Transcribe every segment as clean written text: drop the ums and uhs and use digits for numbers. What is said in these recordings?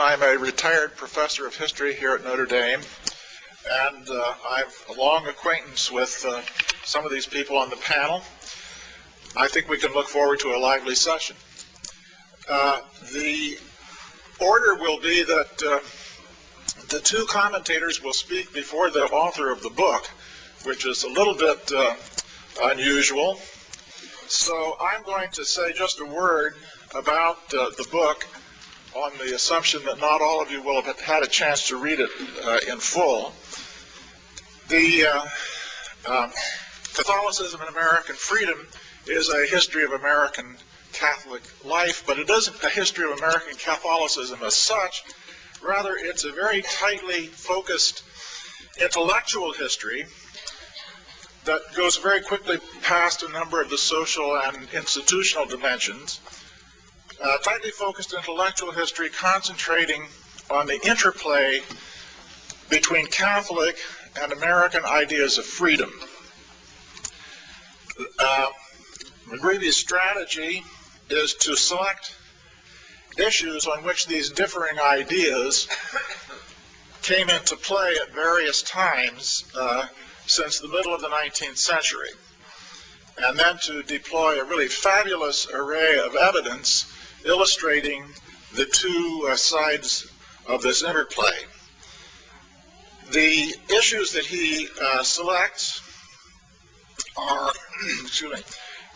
I'm a retired professor of history here at Notre Dame, and I've a long acquaintance with some of these people on the panel. I think we can look forward to a lively session. The order will be that the two commentators will speak before the author of the book, which is a little bit unusual. So I'm going to say just a word about the book on the assumption that not all of you will have had a chance to read it in full. The Catholicism and American Freedom is a history of American Catholic life, but it isn't a history of American Catholicism as such. Rather, it's a very tightly focused intellectual history that goes very quickly past a number of the social and institutional dimensions. Tightly focused intellectual history concentrating on the interplay between Catholic and American ideas of freedom. McGreevy's strategy is to select issues on which these differing ideas came into play at various times since the middle of the 19th century, and then to deploy a really fabulous array of evidence illustrating the two sides of this interplay. The issues that he selects are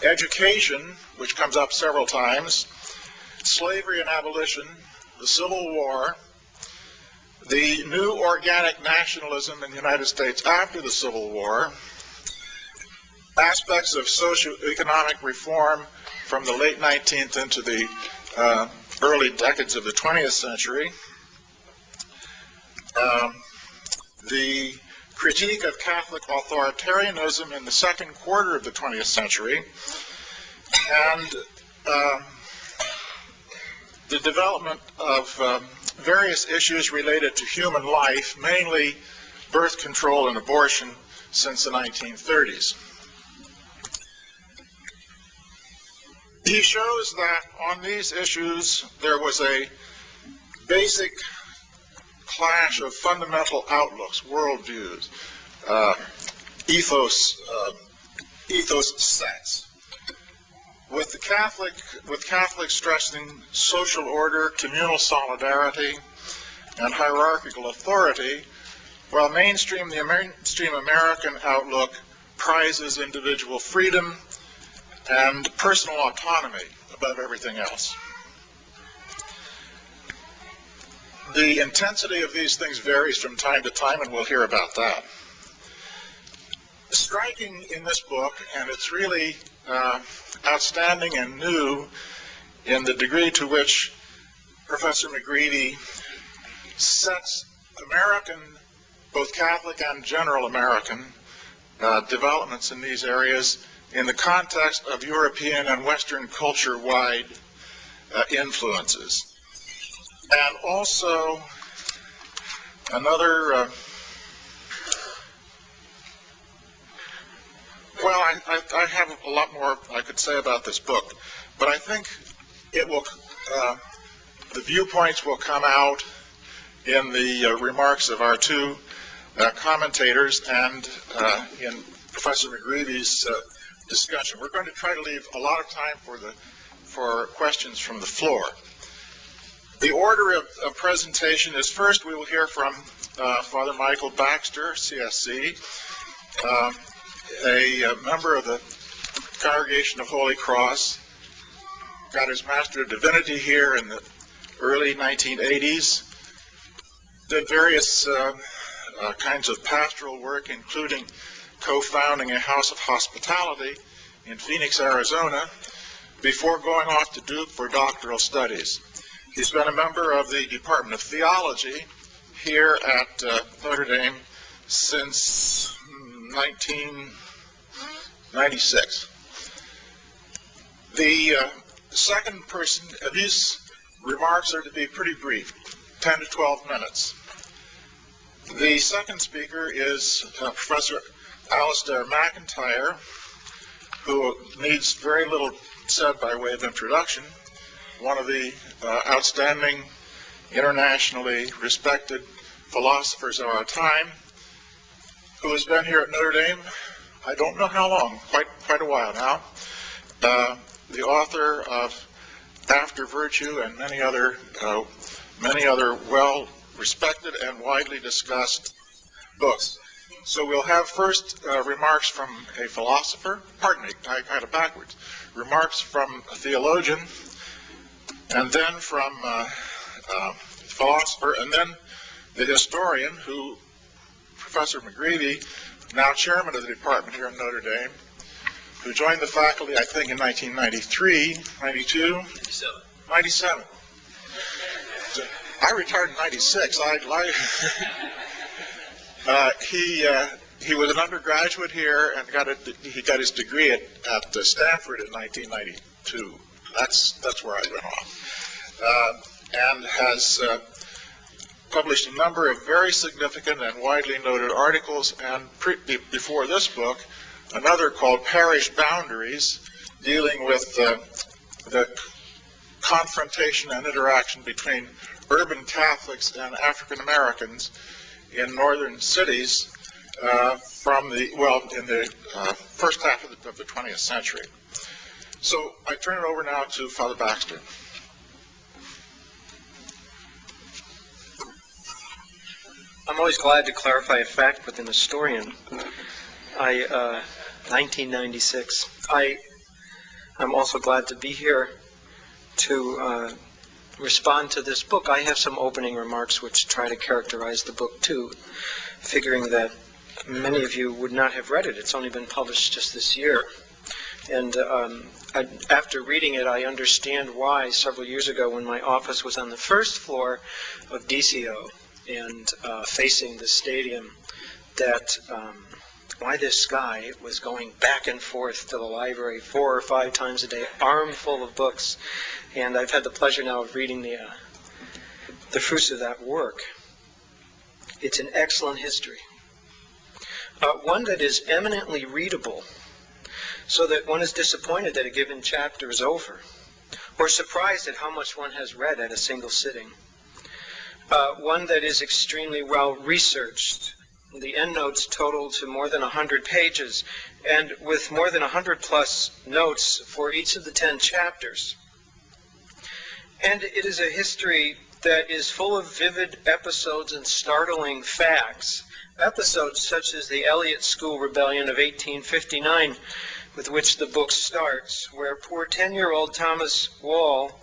education, which comes up several times, slavery and abolition, the Civil War, the new organic nationalism in the United States after the Civil War, aspects of socio-economic reform from the late 19th into the early decades of the 20th century, the critique of Catholic authoritarianism in the second quarter of the 20th century, and the development of various issues related to human life, mainly birth control and abortion, since the 1930s. He shows that on these issues there was a basic clash of fundamental outlooks, worldviews, ethos sets. With Catholics stressing social order, communal solidarity, and hierarchical authority, while the mainstream American outlook prizes individual freedom and personal autonomy above everything else. The intensity of these things varies from time to time, and we'll hear about that. Striking in this book, and it's really outstanding and new in the degree to which Professor McGreevy sets American, both Catholic and general American, developments in these areas in the context of European and Western culture-wide influences. And also another, well, I have a lot more I could say about this book, but I think it will, the viewpoints will come out in the remarks of our two commentators and in Professor McGreevy's discussion. We're going to try to leave a lot of time for questions from the floor. The order of presentation is first we will hear from Father Michael Baxter, CSC, a member of the Congregation of Holy Cross, got his Master of Divinity here in the early 1980s, did various kinds of pastoral work, including co-founding a house of hospitality in Phoenix, Arizona, before going off to Duke for doctoral studies. He's been a member of the Department of Theology here at Notre Dame since 1996. The second person, these remarks are to be pretty brief, 10 to 12 minutes. The second speaker is Professor Alistair McIntyre, who needs very little said by way of introduction, one of the outstanding internationally respected philosophers of our time, who has been here at Notre Dame, I don't know how long, quite a while now. The author of After Virtue and many other well-respected and widely discussed books. So we'll have first remarks from a philosopher, pardon me, I got it backwards, remarks from a theologian, and then from philosopher, and then the historian, who, Professor McGreevy, now chairman of the department here in Notre Dame, who joined the faculty, I think, in 1993, 92? 97. I retired in 96. He was an undergraduate here and he got his degree at Stanford in 1992. That's where I went off. And has published a number of very significant and widely noted articles, and before this book, another called Parish Boundaries, dealing with the confrontation and interaction between urban Catholics and African Americans in northern cities in the first half of the 20th century. So I turn it over now to Father Baxter. I'm always glad to clarify a fact with an historian. 1996. I'm also glad to be here to respond to this book. I have some opening remarks which try to characterize the book too, figuring that many of you would not have read it. It's only been published just this year. And after reading it, I understand why several years ago, when my office was on the first floor of DCO and facing the stadium, that why this guy was going back and forth to the library 4 or 5 times a day, armful of books. And I've had the pleasure now of reading the fruits of that work. It's an excellent history. One that is eminently readable, so that one is disappointed that a given chapter is over, or surprised at how much one has read at a single sitting. One that is extremely well researched. The endnotes total to more than 100 pages, and with more than 100 plus notes for each of the 10 chapters. And it is a history that is full of vivid episodes and startling facts. Episodes such as the Eliot School Rebellion of 1859, with which the book starts, where poor 10-year-old Thomas Wall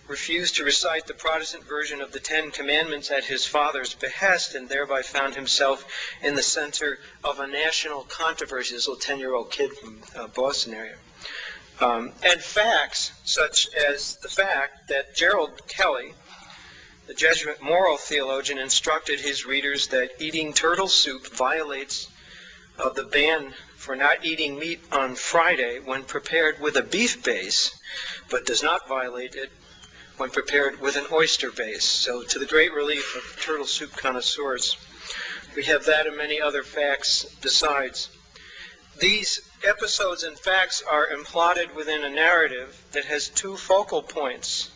refused to recite the Protestant version of the 10 Commandments at his father's behest, and thereby found himself in the center of a national controversy. This little 10-year-old kid from Boston area. And facts such as the fact that Gerald Kelly, the Jesuit moral theologian, instructed his readers that eating turtle soup violates the ban for not eating meat on Friday when prepared with a beef base, but does not violate it when prepared with an oyster base. So to the great relief of turtle soup connoisseurs, we have that and many other facts besides. These episodes and facts are imploded within a narrative that has 2 focal points.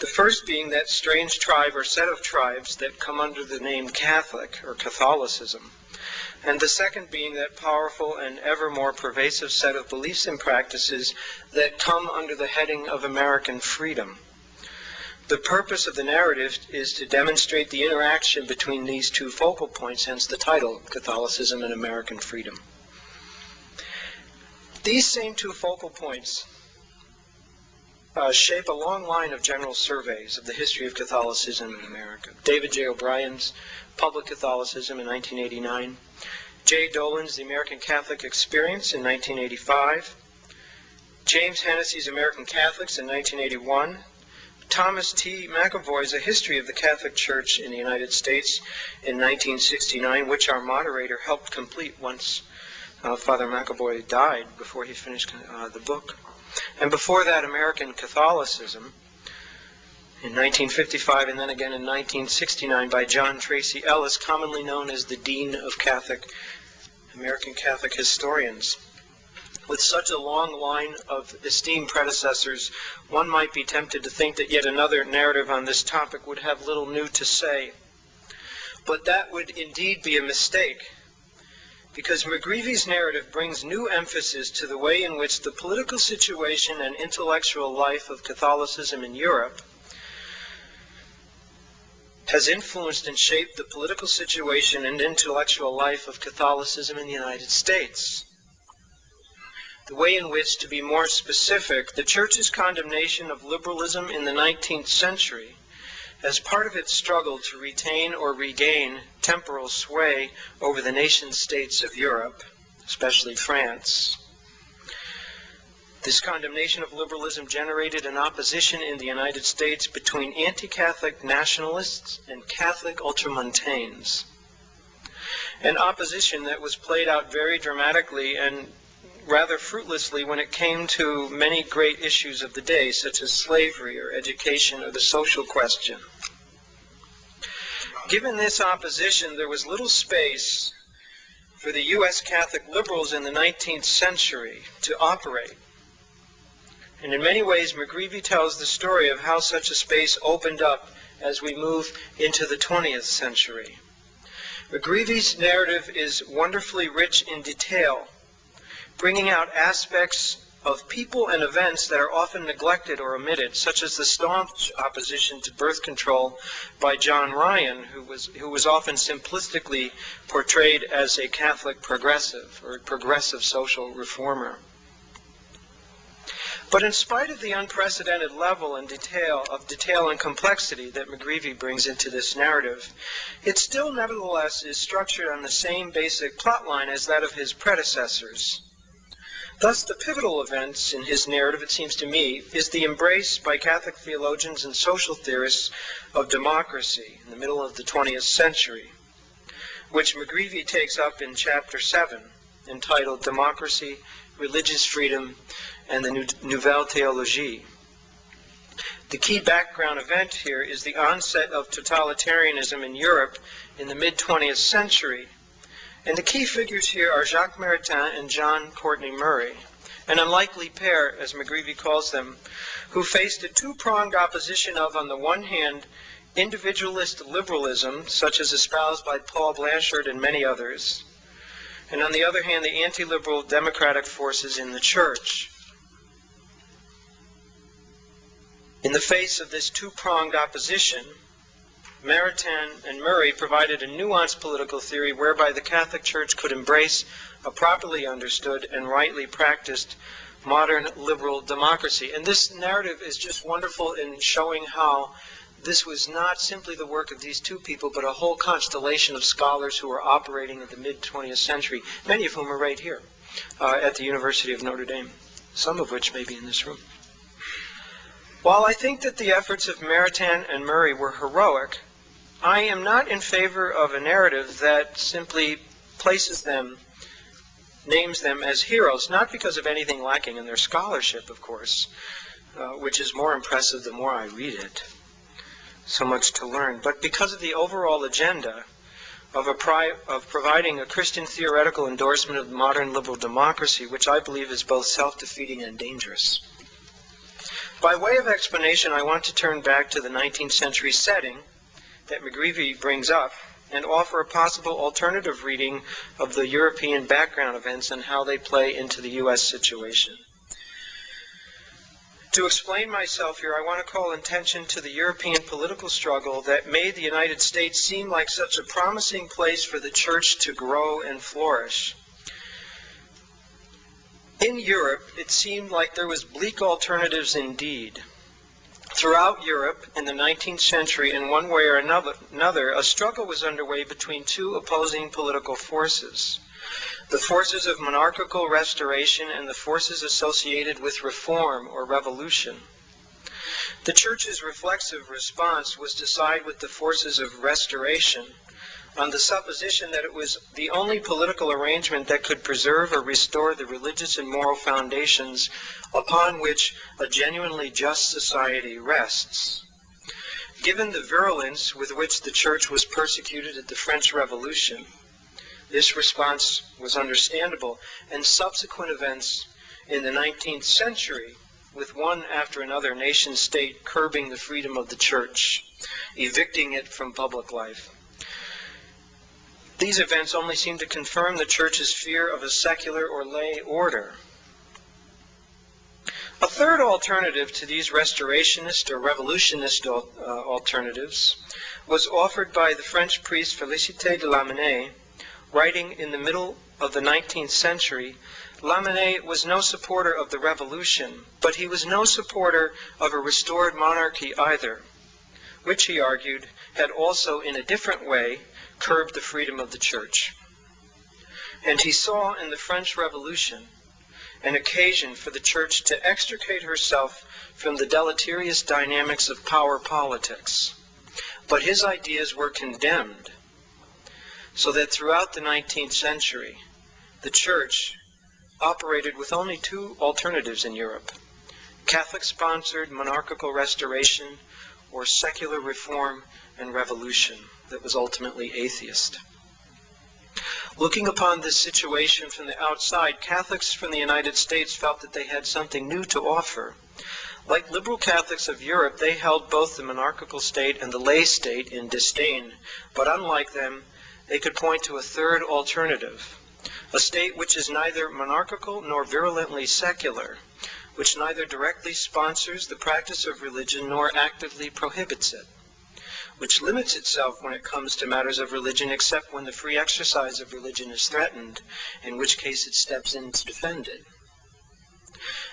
The first being that strange tribe or set of tribes that come under the name Catholic or Catholicism. And the second being that powerful and ever more pervasive set of beliefs and practices that come under the heading of American freedom. The purpose of the narrative is to demonstrate the interaction between these 2 focal points, hence the title, Catholicism and American Freedom. These same 2 focal points shape a long line of general surveys of the history of Catholicism in America. David J. O'Brien's Public Catholicism in 1989, J. Dolan's The American Catholic Experience in 1985, James Hennessy's American Catholics in 1981, Thomas T. McAvoy's A History of the Catholic Church in the United States in 1969, which our moderator helped complete once Father McAvoy died, before he finished the book. And before that, American Catholicism in 1955, and then again in 1969 by John Tracy Ellis, commonly known as the Dean of American Catholic Historians. With such a long line of esteemed predecessors, one might be tempted to think that yet another narrative on this topic would have little new to say. But that would indeed be a mistake, because McGreevy's narrative brings new emphasis to the way in which the political situation and intellectual life of Catholicism in Europe has influenced and shaped the political situation and intellectual life of Catholicism in the United States. The way in which, to be more specific, the Church's condemnation of liberalism in the 19th century as part of its struggle to retain or regain temporal sway over the nation-states of Europe, especially France. This condemnation of liberalism generated an opposition in the United States between anti-Catholic nationalists and Catholic ultramontanes. An opposition that was played out very dramatically and rather fruitlessly when it came to many great issues of the day, such as slavery or education or the social question. Given this opposition, there was little space for the U.S. Catholic liberals in the 19th century to operate. And in many ways, McGreevy tells the story of how such a space opened up as we move into the 20th century. McGreevy's narrative is wonderfully rich in detail, bringing out aspects of people and events that are often neglected or omitted, such as the staunch opposition to birth control by John Ryan, who was often simplistically portrayed as a Catholic progressive or progressive social reformer. But in spite of the unprecedented level and detail and complexity that McGreevy brings into this narrative, it still nevertheless is structured on the same basic plotline as that of his predecessors. Thus, the pivotal events in his narrative, it seems to me, is the embrace by Catholic theologians and social theorists of democracy in the middle of the 20th century, which McGreevy takes up in Chapter 7, entitled Democracy, Religious Freedom, and the Nouvelle Théologie. The key background event here is the onset of totalitarianism in Europe in the mid-20th century. And the key figures here are Jacques Maritain and John Courtney Murray, an unlikely pair, as McGreevy calls them, who faced a two-pronged opposition of, on the one hand, individualist liberalism, such as espoused by Paul Blanchard and many others, and on the other hand, the anti-liberal democratic forces in the Church. In the face of this two-pronged opposition, Maritain and Murray provided a nuanced political theory whereby the Catholic Church could embrace a properly understood and rightly practiced modern liberal democracy. And this narrative is just wonderful in showing how this was not simply the work of these two people, but a whole constellation of scholars who were operating in the mid-20th century, many of whom are right here at the University of Notre Dame, some of which may be in this room. While I think that the efforts of Maritain and Murray were heroic, I am not in favor of a narrative that simply places them, names them as heroes, not because of anything lacking in their scholarship, of course, which is more impressive the more I read it. So much to learn, but because of the overall agenda of providing a Christian theoretical endorsement of modern liberal democracy, which I believe is both self-defeating and dangerous. By way of explanation, I want to turn back to the 19th century setting that McGreevy brings up and offer a possible alternative reading of the European background events and how they play into the U.S. situation. To explain myself here, I want to call attention to the European political struggle that made the United States seem like such a promising place for the Church to grow and flourish. In Europe, it seemed like there was bleak alternatives indeed. Throughout Europe in the 19th century, in one way or another, a struggle was underway between two opposing political forces. The forces of monarchical restoration and the forces associated with reform or revolution. The Church's reflexive response was to side with the forces of restoration on the supposition that it was the only political arrangement that could preserve or restore the religious and moral foundations upon which a genuinely just society rests. Given the virulence with which the Church was persecuted at the French Revolution, this response was understandable, and subsequent events in the 19th century, with one after another nation-state curbing the freedom of the church, evicting it from public life. These events only seem to confirm the church's fear of a secular or lay order. A third alternative to these restorationist or revolutionist alternatives was offered by the French priest Félicité de Lamennais. Writing in the middle of the 19th century, Lamennais was no supporter of the revolution, but he was no supporter of a restored monarchy either, which, he argued, had also in a different way curbed the freedom of the church. And he saw in the French Revolution an occasion for the church to extricate herself from the deleterious dynamics of power politics. But his ideas were condemned, so that throughout the 19th century, the church operated with only two alternatives in Europe: Catholic-sponsored monarchical restoration or secular reform and revolution that was ultimately atheist. Looking upon this situation from the outside, Catholics from the United States felt that they had something new to offer. Like liberal Catholics of Europe, they held both the monarchical state and the lay state in disdain, but unlike them, they could point to a third alternative, a state which is neither monarchical nor virulently secular, which neither directly sponsors the practice of religion nor actively prohibits it, which limits itself when it comes to matters of religion except when the free exercise of religion is threatened, in which case it steps in to defend it.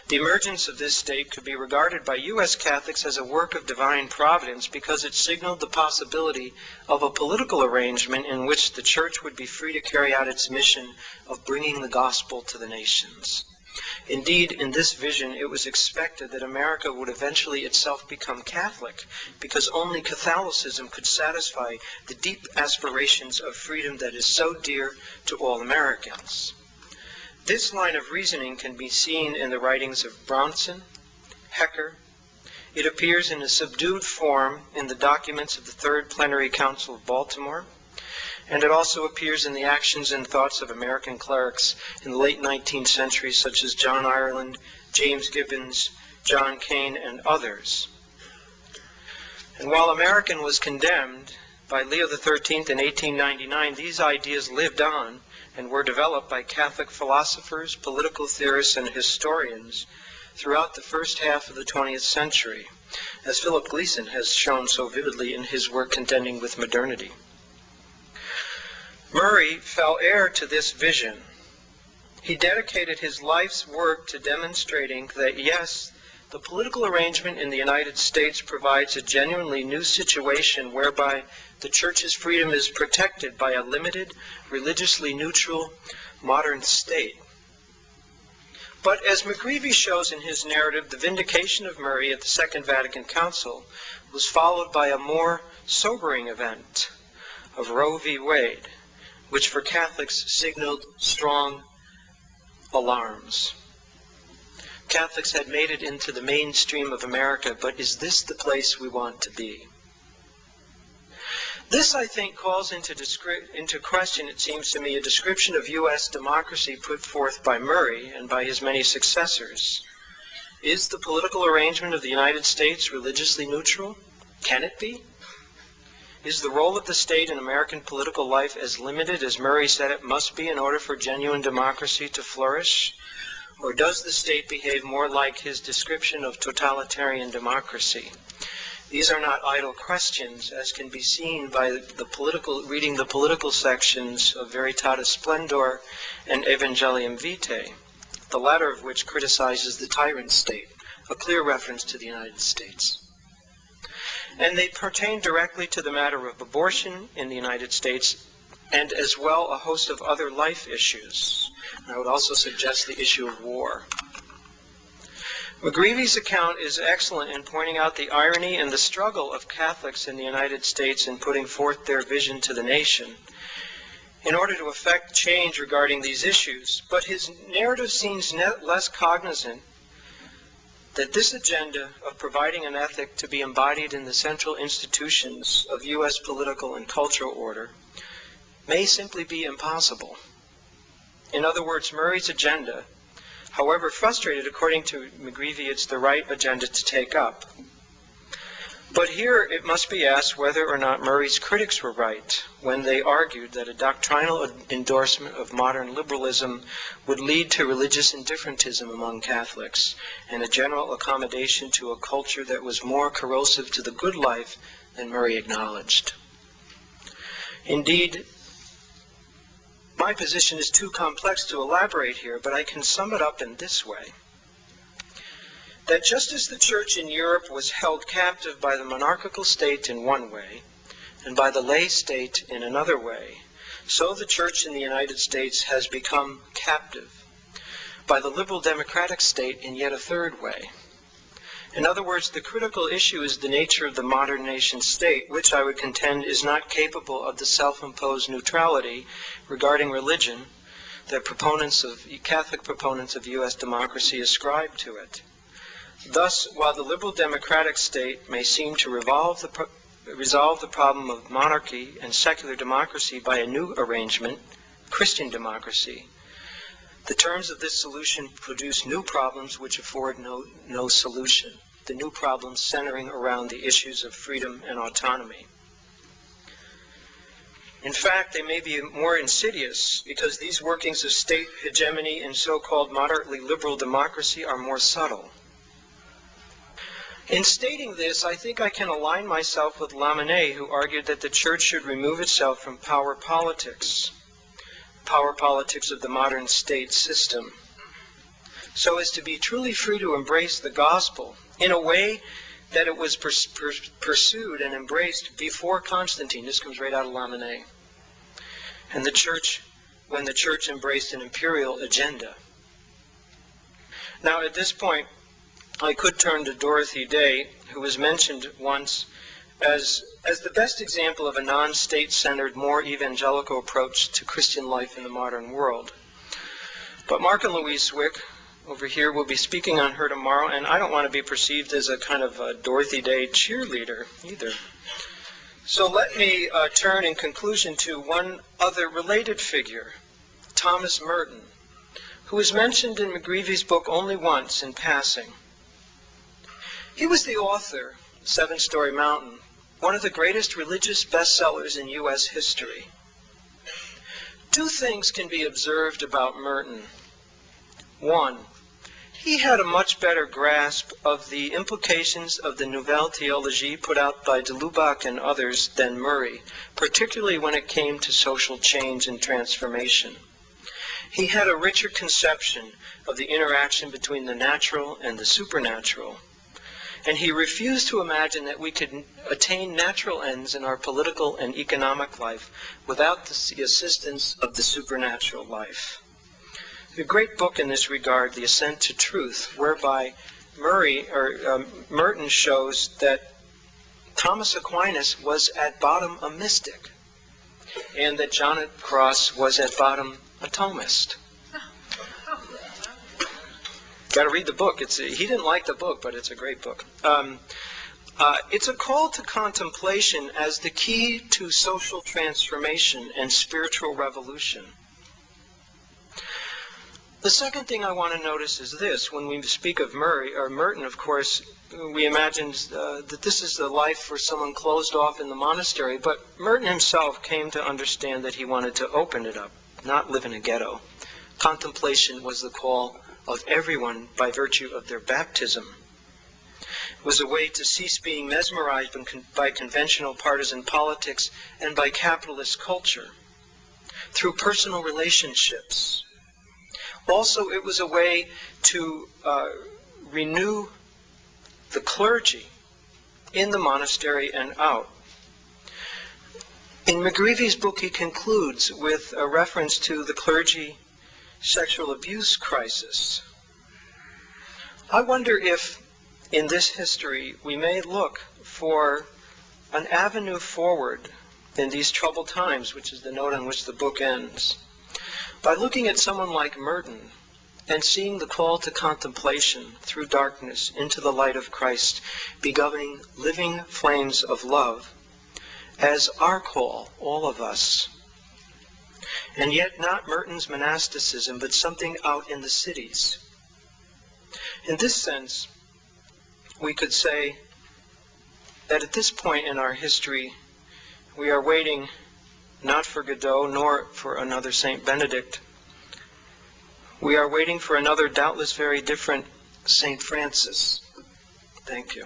The emergence of this state could be regarded by U.S. Catholics as a work of divine providence because it signaled the possibility of a political arrangement in which the church would be free to carry out its mission of bringing the gospel to the nations. Indeed, in this vision, it was expected that America would eventually itself become Catholic, because only Catholicism could satisfy the deep aspirations of freedom that is so dear to all Americans. This line of reasoning can be seen in the writings of Bronson, Hecker. It appears in a subdued form in the documents of the Third Plenary Council of Baltimore, and it also appears in the actions and thoughts of American clerics in the late 19th century, such as John Ireland, James Gibbons, John Cain, and others. And while American was condemned by Leo XIII in 1899, these ideas lived on and were developed by Catholic philosophers, political theorists, and historians throughout the first half of the 20th century, as Philip Gleason has shown so vividly in his work Contending with Modernity. Murray fell heir to this vision. He dedicated his life's work to demonstrating that, yes, the political arrangement in the United States provides a genuinely new situation whereby the church's freedom is protected by a limited, religiously neutral, modern state. But as McGreevy shows in his narrative, the vindication of Murray at the Second Vatican Council was followed by a more sobering event of Roe v. Wade, which for Catholics signaled strong alarms. Catholics had made it into the mainstream of America, but is this the place we want to be? This, I think, calls into question, it seems to me, a description of U.S. democracy put forth by Murray and by his many successors. Is the political arrangement of the United States religiously neutral? Can it be? Is the role of the state in American political life as limited as Murray said it must be in order for genuine democracy to flourish? Or does the state behave more like his description of totalitarian democracy? These are not idle questions, as can be seen by reading the political sections of Veritatis Splendor and Evangelium Vitae, the latter of which criticizes the tyrant state, a clear reference to the United States. And they pertain directly to the matter of abortion in the United States, and as well a host of other life issues. And I would also suggest the issue of war. McGreevy's account is excellent in pointing out the irony and the struggle of Catholics in the United States in putting forth their vision to the nation in order to effect change regarding these issues. But his narrative seems less cognizant that this agenda of providing an ethic to be embodied in the central institutions of U.S. political and cultural order may simply be impossible. In other words, Murray's agenda, However frustrated, according to McGreevy, it's the right agenda to take up. But here it must be asked whether or not Murray's critics were right when they argued that a doctrinal endorsement of modern liberalism would lead to religious indifferentism among Catholics and a general accommodation to a culture that was more corrosive to the good life than Murray acknowledged. Indeed, my position is too complex to elaborate here, but I can sum it up in this way. That just as the church in Europe was held captive by the monarchical state in one way, and by the lay state in another way, so the church in the United States has become captive by the liberal democratic state in yet a third way. In other words, the critical issue is the nature of the modern nation state, which I would contend is not capable of the self-imposed neutrality regarding religion that Catholic proponents of U.S. democracy ascribe to it. Thus, while the liberal democratic state may seem to resolve the problem of monarchy and secular democracy by a new arrangement, Christian democracy, the terms of this solution produce new problems which afford no solution, the new problems centering around the issues of freedom and autonomy. In fact, they may be more insidious because these workings of state hegemony in so-called moderately liberal democracy are more subtle. In stating this, I think I can align myself with Lamennais, who argued that the church should remove itself from power politics of the modern state system, so as to be truly free to embrace the gospel in a way that it was pursued and embraced before Constantine. This comes right out of Lamennais. And when the church embraced an imperial agenda. Now, at this point, I could turn to Dorothy Day, who was mentioned once as the best example of a non-state-centered, more evangelical approach to Christian life in the modern world. But Mark and Louise Swick over here will be speaking on her tomorrow, and I don't want to be perceived as a kind of a Dorothy Day cheerleader either. So let me turn in conclusion to one other related figure, Thomas Merton, who is mentioned in McGreevy's book only once in passing. He was the author, Seven Storey Mountain, one of the greatest religious bestsellers in U.S. history. Two things can be observed about Merton. One, he had a much better grasp of the implications of the Nouvelle Théologie put out by de Lubac and others than Murray, particularly when it came to social change and transformation. He had a richer conception of the interaction between the natural and the supernatural. And he refused to imagine that we could attain natural ends in our political and economic life without the assistance of the supernatural life. A great book in this regard, The Ascent to Truth, whereby Merton shows that Thomas Aquinas was at bottom a mystic, and that John Cross was at bottom a Thomist. Got to read the book. He didn't like the book, but it's a great book. It's a call to contemplation as the key to social transformation and spiritual revolution. The second thing I want to notice is this. When we speak of Merton, of course, we imagine that this is the life for someone closed off in the monastery, but Merton himself came to understand that he wanted to open it up, not live in a ghetto. Contemplation was the call of everyone by virtue of their baptism. It was a way to cease being mesmerized by conventional partisan politics and by capitalist culture through personal relationships. Also, it was a way to renew the clergy in the monastery and out. In McGreevy's book, he concludes with a reference to the clergy sexual abuse crisis. I wonder if, in this history, we may look for an avenue forward in these troubled times, which is the note on which the book ends, by looking at someone like Merton and seeing the call to contemplation through darkness into the light of Christ be governing living flames of love as our call, all of us. And yet not Merton's monasticism, but something out in the cities, In this sense, we could say that at this point in our history, we are waiting not for Godot nor for another Saint Benedict. We are waiting for another, doubtless very different, Saint Francis. Thank you.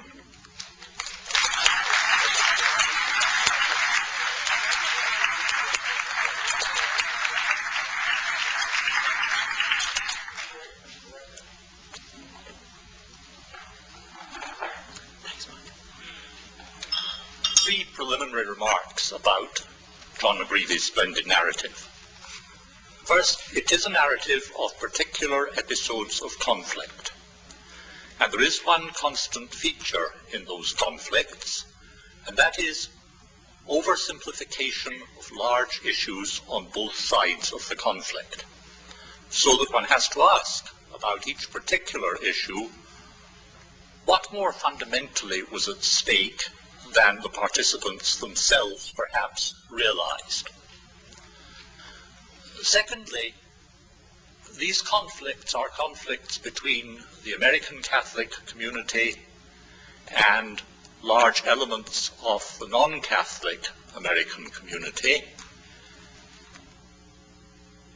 Three preliminary remarks about John McGreevy's splendid narrative. First, it is a narrative of particular episodes of conflict. And there is one constant feature in those conflicts, and that is oversimplification of large issues on both sides of the conflict. So that one has to ask about each particular issue, what more fundamentally was at stake than the participants themselves perhaps realized. Secondly, these conflicts are conflicts between the American Catholic community and large elements of the non-Catholic American community.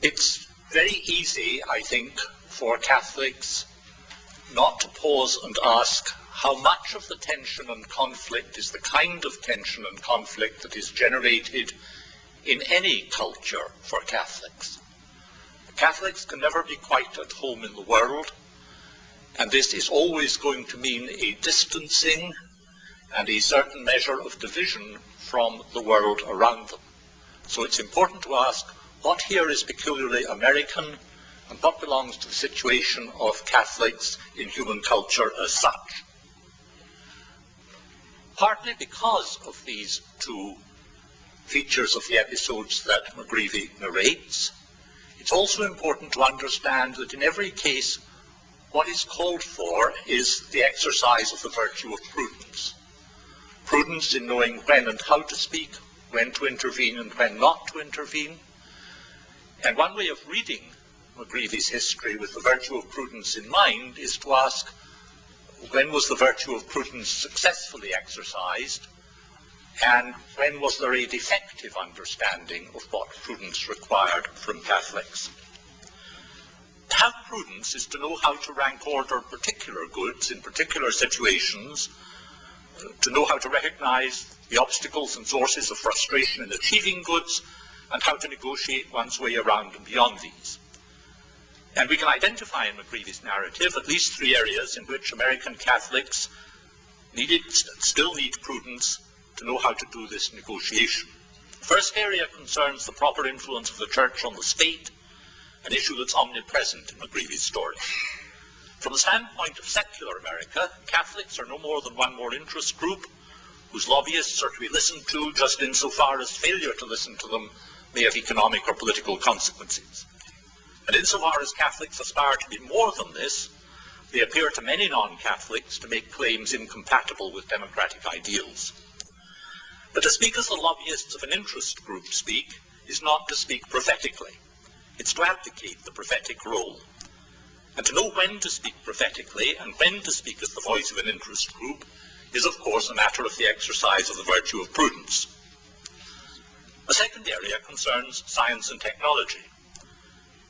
It's very easy, I think, for Catholics not to pause and ask how much of the tension and conflict is the kind of tension and conflict that is generated in any culture for Catholics. Catholics can never be quite at home in the world, and this is always going to mean a distancing and a certain measure of division from the world around them. So it's important to ask what here is peculiarly American and what belongs to the situation of Catholics in human culture as such. Partly because of these two features of the episodes that McGreevy narrates, it's also important to understand that in every case, what is called for is the exercise of the virtue of prudence. Prudence in knowing when and how to speak, when to intervene and when not to intervene. And one way of reading McGreevy's history with the virtue of prudence in mind is to ask, when was the virtue of prudence successfully exercised, and when was there a defective understanding of what prudence required from Catholics? To have prudence is to know how to rank order particular goods in particular situations, to know how to recognize the obstacles and sources of frustration in achieving goods, and how to negotiate one's way around and beyond these. And we can identify in McGreevy's narrative at least three areas in which American Catholics still need prudence to know how to do this negotiation. The first area concerns the proper influence of the Church on the state, an issue that's omnipresent in McGreevy's story. From the standpoint of secular America, Catholics are no more than one more interest group whose lobbyists are to be listened to just insofar as failure to listen to them may have economic or political consequences. And insofar as Catholics aspire to be more than this, they appear to many non-Catholics to make claims incompatible with democratic ideals. But to speak as the lobbyists of an interest group speak is not to speak prophetically. It's to abdicate the prophetic role. And to know when to speak prophetically and when to speak as the voice of an interest group is, of course, a matter of the exercise of the virtue of prudence. The second area concerns science and technology.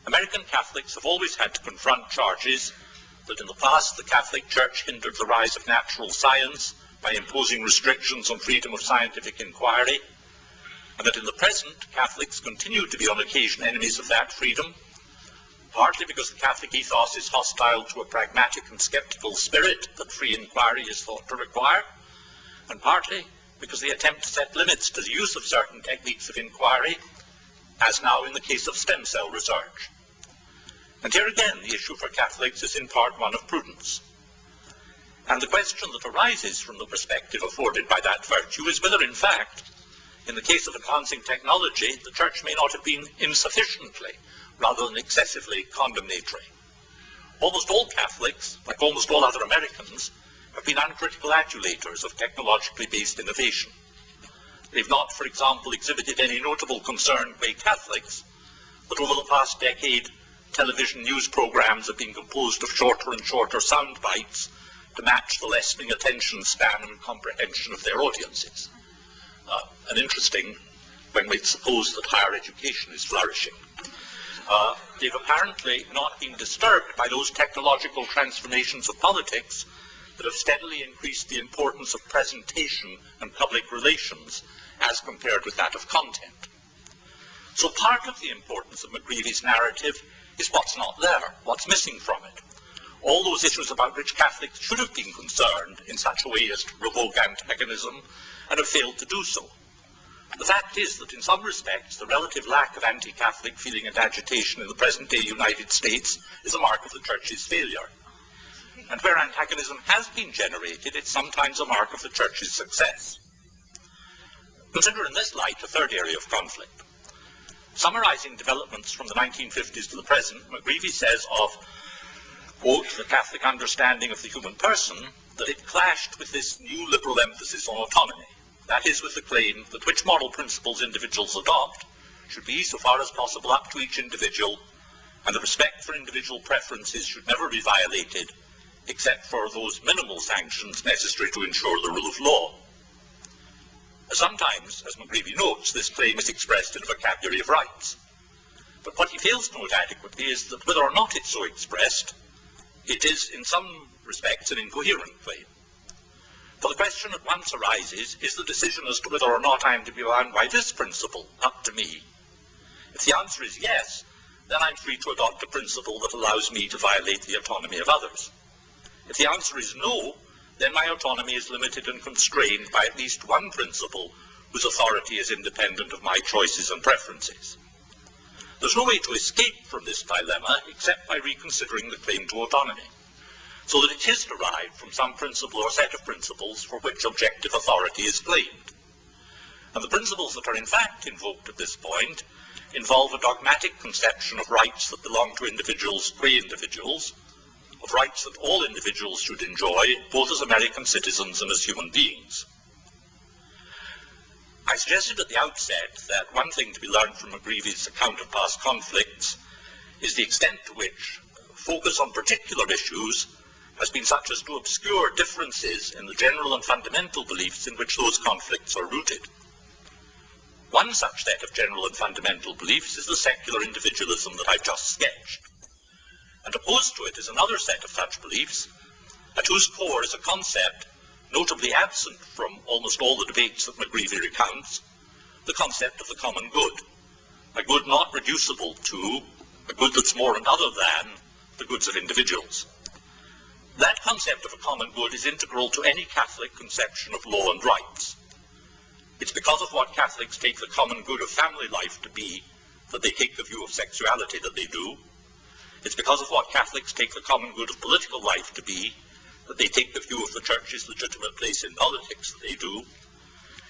American Catholics have always had to confront charges that in the past the Catholic Church hindered the rise of natural science by imposing restrictions on freedom of scientific inquiry, and that in the present Catholics continue to be on occasion enemies of that freedom, partly because the Catholic ethos is hostile to a pragmatic and skeptical spirit that free inquiry is thought to require, and partly because they attempt to set limits to the use of certain techniques of inquiry, as now in the case of stem cell research. And here again, the issue for Catholics is in part one of prudence. And the question that arises from the perspective afforded by that virtue is whether, in fact, in the case of advancing technology, the Church may not have been insufficiently, rather than excessively, condemnatory. Almost all Catholics, like almost all other Americans, have been uncritical adulators of technologically based innovation. They've not, for example, exhibited any notable concern, way Catholics, that over the past decade, television news programs are being composed of shorter and shorter sound bites to match the lessening attention span and comprehension of their audiences. And interesting when we suppose that higher education is flourishing. They've apparently not been disturbed by those technological transformations of politics that have steadily increased the importance of presentation and public relations as compared with that of content. So part of the importance of McGreevy's narrative is what's not there, what's missing from it. All those issues about which Catholics should have been concerned in such a way as to provoke antagonism and have failed to do so. The fact is that in some respects, the relative lack of anti-Catholic feeling and agitation in the present-day United States is a mark of the Church's failure. And where antagonism has been generated, it's sometimes a mark of the Church's success. Consider in this light a third area of conflict. Summarizing developments from the 1950s to the present, McGreevy says of, quote, the Catholic understanding of the human person, that it clashed with this new liberal emphasis on autonomy. That is, with the claim that which moral principles individuals adopt should be, so far as possible, up to each individual, and the respect for individual preferences should never be violated, except for those minimal sanctions necessary to ensure the rule of law. Sometimes, as McGreevy notes, this claim is expressed in a vocabulary of rights. But what he fails to note adequately is that whether or not it's so expressed, it is, in some respects, an incoherent claim. For the question at once arises, is the decision as to whether or not I am to be bound by this principle up to me? If the answer is yes, then I'm free to adopt a principle that allows me to violate the autonomy of others. If the answer is no, then my autonomy is limited and constrained by at least one principle whose authority is independent of my choices and preferences. There's no way to escape from this dilemma except by reconsidering the claim to autonomy, so that it is derived from some principle or set of principles for which objective authority is claimed. And the principles that are in fact invoked at this point involve a dogmatic conception of rights that belong to individuals qua individuals, of rights that all individuals should enjoy, both as American citizens and as human beings. I suggested at the outset that one thing to be learned from McGreevy's account of past conflicts is the extent to which focus on particular issues has been such as to obscure differences in the general and fundamental beliefs in which those conflicts are rooted. One such set of general and fundamental beliefs is the secular individualism that I've just sketched. And opposed to it is another set of such beliefs, at whose core is a concept notably absent from almost all the debates that McGreevy recounts, the concept of the common good, a good not reducible to, a good that's more and other than, the goods of individuals. That concept of a common good is integral to any Catholic conception of law and rights. It's because of what Catholics take the common good of family life to be that they take the view of sexuality that they do. It's because of what Catholics take the common good of political life to be that they take the view of the Church's legitimate place in politics that they do.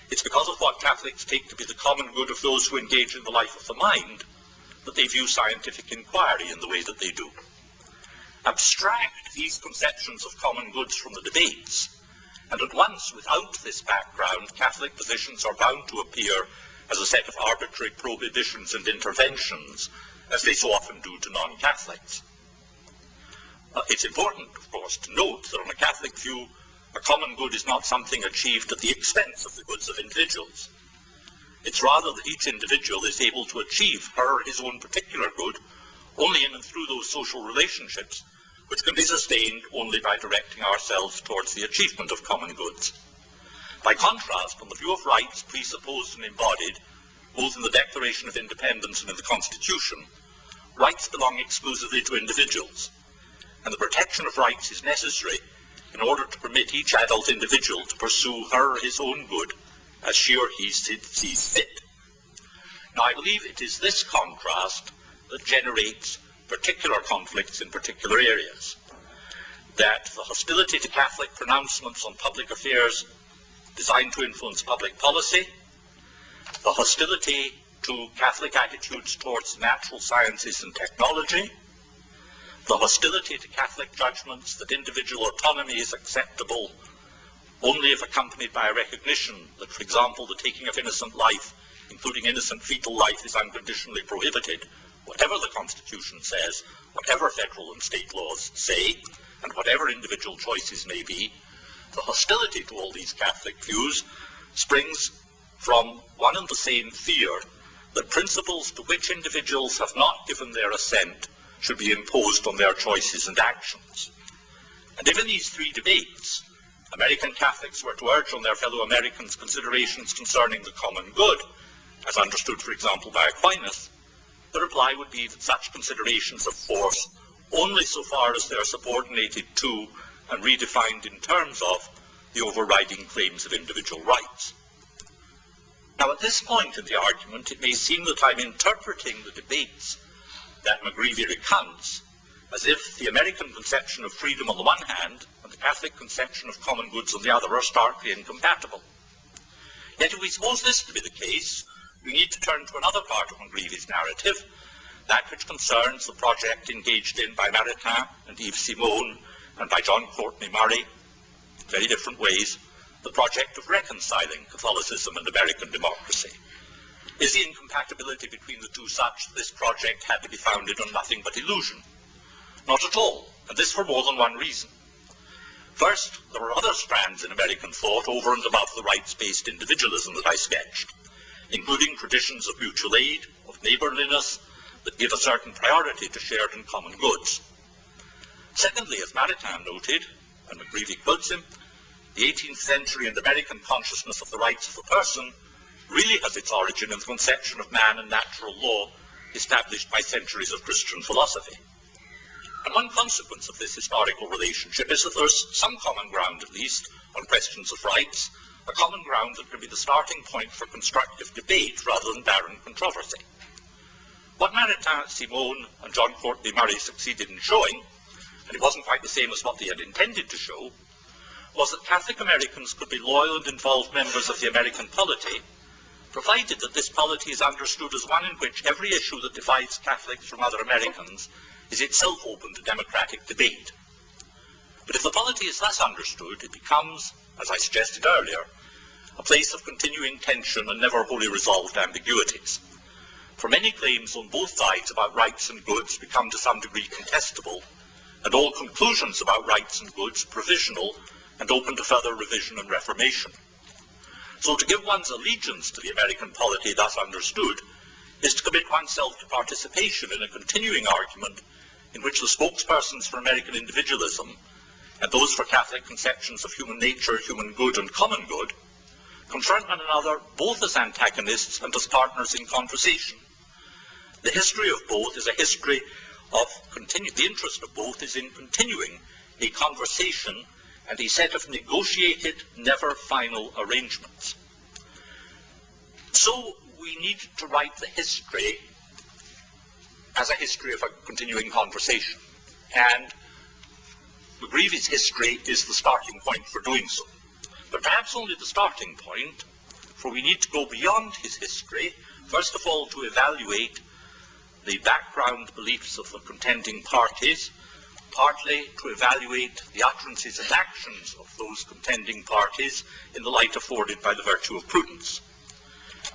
It's because of what Catholics take to be the common good of those who engage in the life of the mind that they view scientific inquiry in the way that they do. Abstract these conceptions of common goods from the debates, and at once, without this background, Catholic positions are bound to appear as a set of arbitrary prohibitions and interventions, as they so often do to non-Catholics. It's important, of course, to note that on a Catholic view, a common good is not something achieved at the expense of the goods of individuals. It's rather that each individual is able to achieve his own particular good only in and through those social relationships which can be sustained only by directing ourselves towards the achievement of common goods. By contrast, on the view of rights presupposed and embodied both in the Declaration of Independence and in the Constitution, rights belong exclusively to individuals, and the protection of rights is necessary in order to permit each adult individual to pursue his own good as she or he sees fit. Now, I believe it is this contrast that generates particular conflicts in particular areas, that the hostility to Catholic pronouncements on public affairs designed to influence public policy, the hostility to Catholic attitudes towards natural sciences and technology, the hostility to Catholic judgments that individual autonomy is acceptable only if accompanied by a recognition that, for example, the taking of innocent life, including innocent fetal life, is unconditionally prohibited, whatever the Constitution says, whatever federal and state laws say, and whatever individual choices may be, the hostility to all these Catholic views springs from one and the same fear that principles to which individuals have not given their assent should be imposed on their choices and actions. And if in these three debates, American Catholics were to urge on their fellow Americans considerations concerning the common good, as understood, for example, by Aquinas, the reply would be that such considerations have force only so far as they are subordinated to and redefined in terms of the overriding claims of individual rights. Now, at this point in the argument, it may seem that I'm interpreting the debates that McGreevy recounts as if the American conception of freedom on the one hand and the Catholic conception of common goods on the other are starkly incompatible. Yet if we suppose this to be the case, we need to turn to another part of McGreevy's narrative, that which concerns the project engaged in by Maritain and Yves Simon and by John Courtney Murray, in very different ways, the project of reconciling Catholicism and American democracy. Is the incompatibility between the two such that this project had to be founded on nothing but illusion? Not at all, and this for more than one reason. First, there are other strands in American thought over and above the rights-based individualism that I sketched, including traditions of mutual aid, of neighborliness, that give a certain priority to shared and common goods. Secondly, as Maritain noted, and McGreevy quotes him, the 18th century and American consciousness of the rights of the person really has its origin in the conception of man and natural law established by centuries of Christian philosophy. And one consequence of this historical relationship is that there is some common ground, at least, on questions of rights, a common ground that can be the starting point for constructive debate rather than barren controversy. What Maritain, Simon, and John Courtney Murray succeeded in showing, and it wasn't quite the same as what they had intended to show, was that Catholic Americans could be loyal and involved members of the American polity, provided that this polity is understood as one in which every issue that divides Catholics from other Americans is itself open to democratic debate. But if the polity is thus understood, it becomes, as I suggested earlier, a place of continuing tension and never wholly resolved ambiguities. For many claims on both sides about rights and goods become to some degree contestable, and all conclusions about rights and goods provisional and open to further revision and reformation. So to give one's allegiance to the American polity thus understood is to commit oneself to participation in a continuing argument in which the spokespersons for American individualism and those for Catholic conceptions of human nature, human good, and common good confront one another both as antagonists and as partners in conversation. The history of both is a history of the interest of both is in continuing a conversation and a set of negotiated, never final arrangements. So we need to write the history as a history of a continuing conversation. And McGreevy's history is the starting point for doing so. But perhaps only the starting point, for we need to go beyond his history, first of all to evaluate the background beliefs of the contending parties, partly to evaluate the utterances and actions of those contending parties in the light afforded by the virtue of prudence.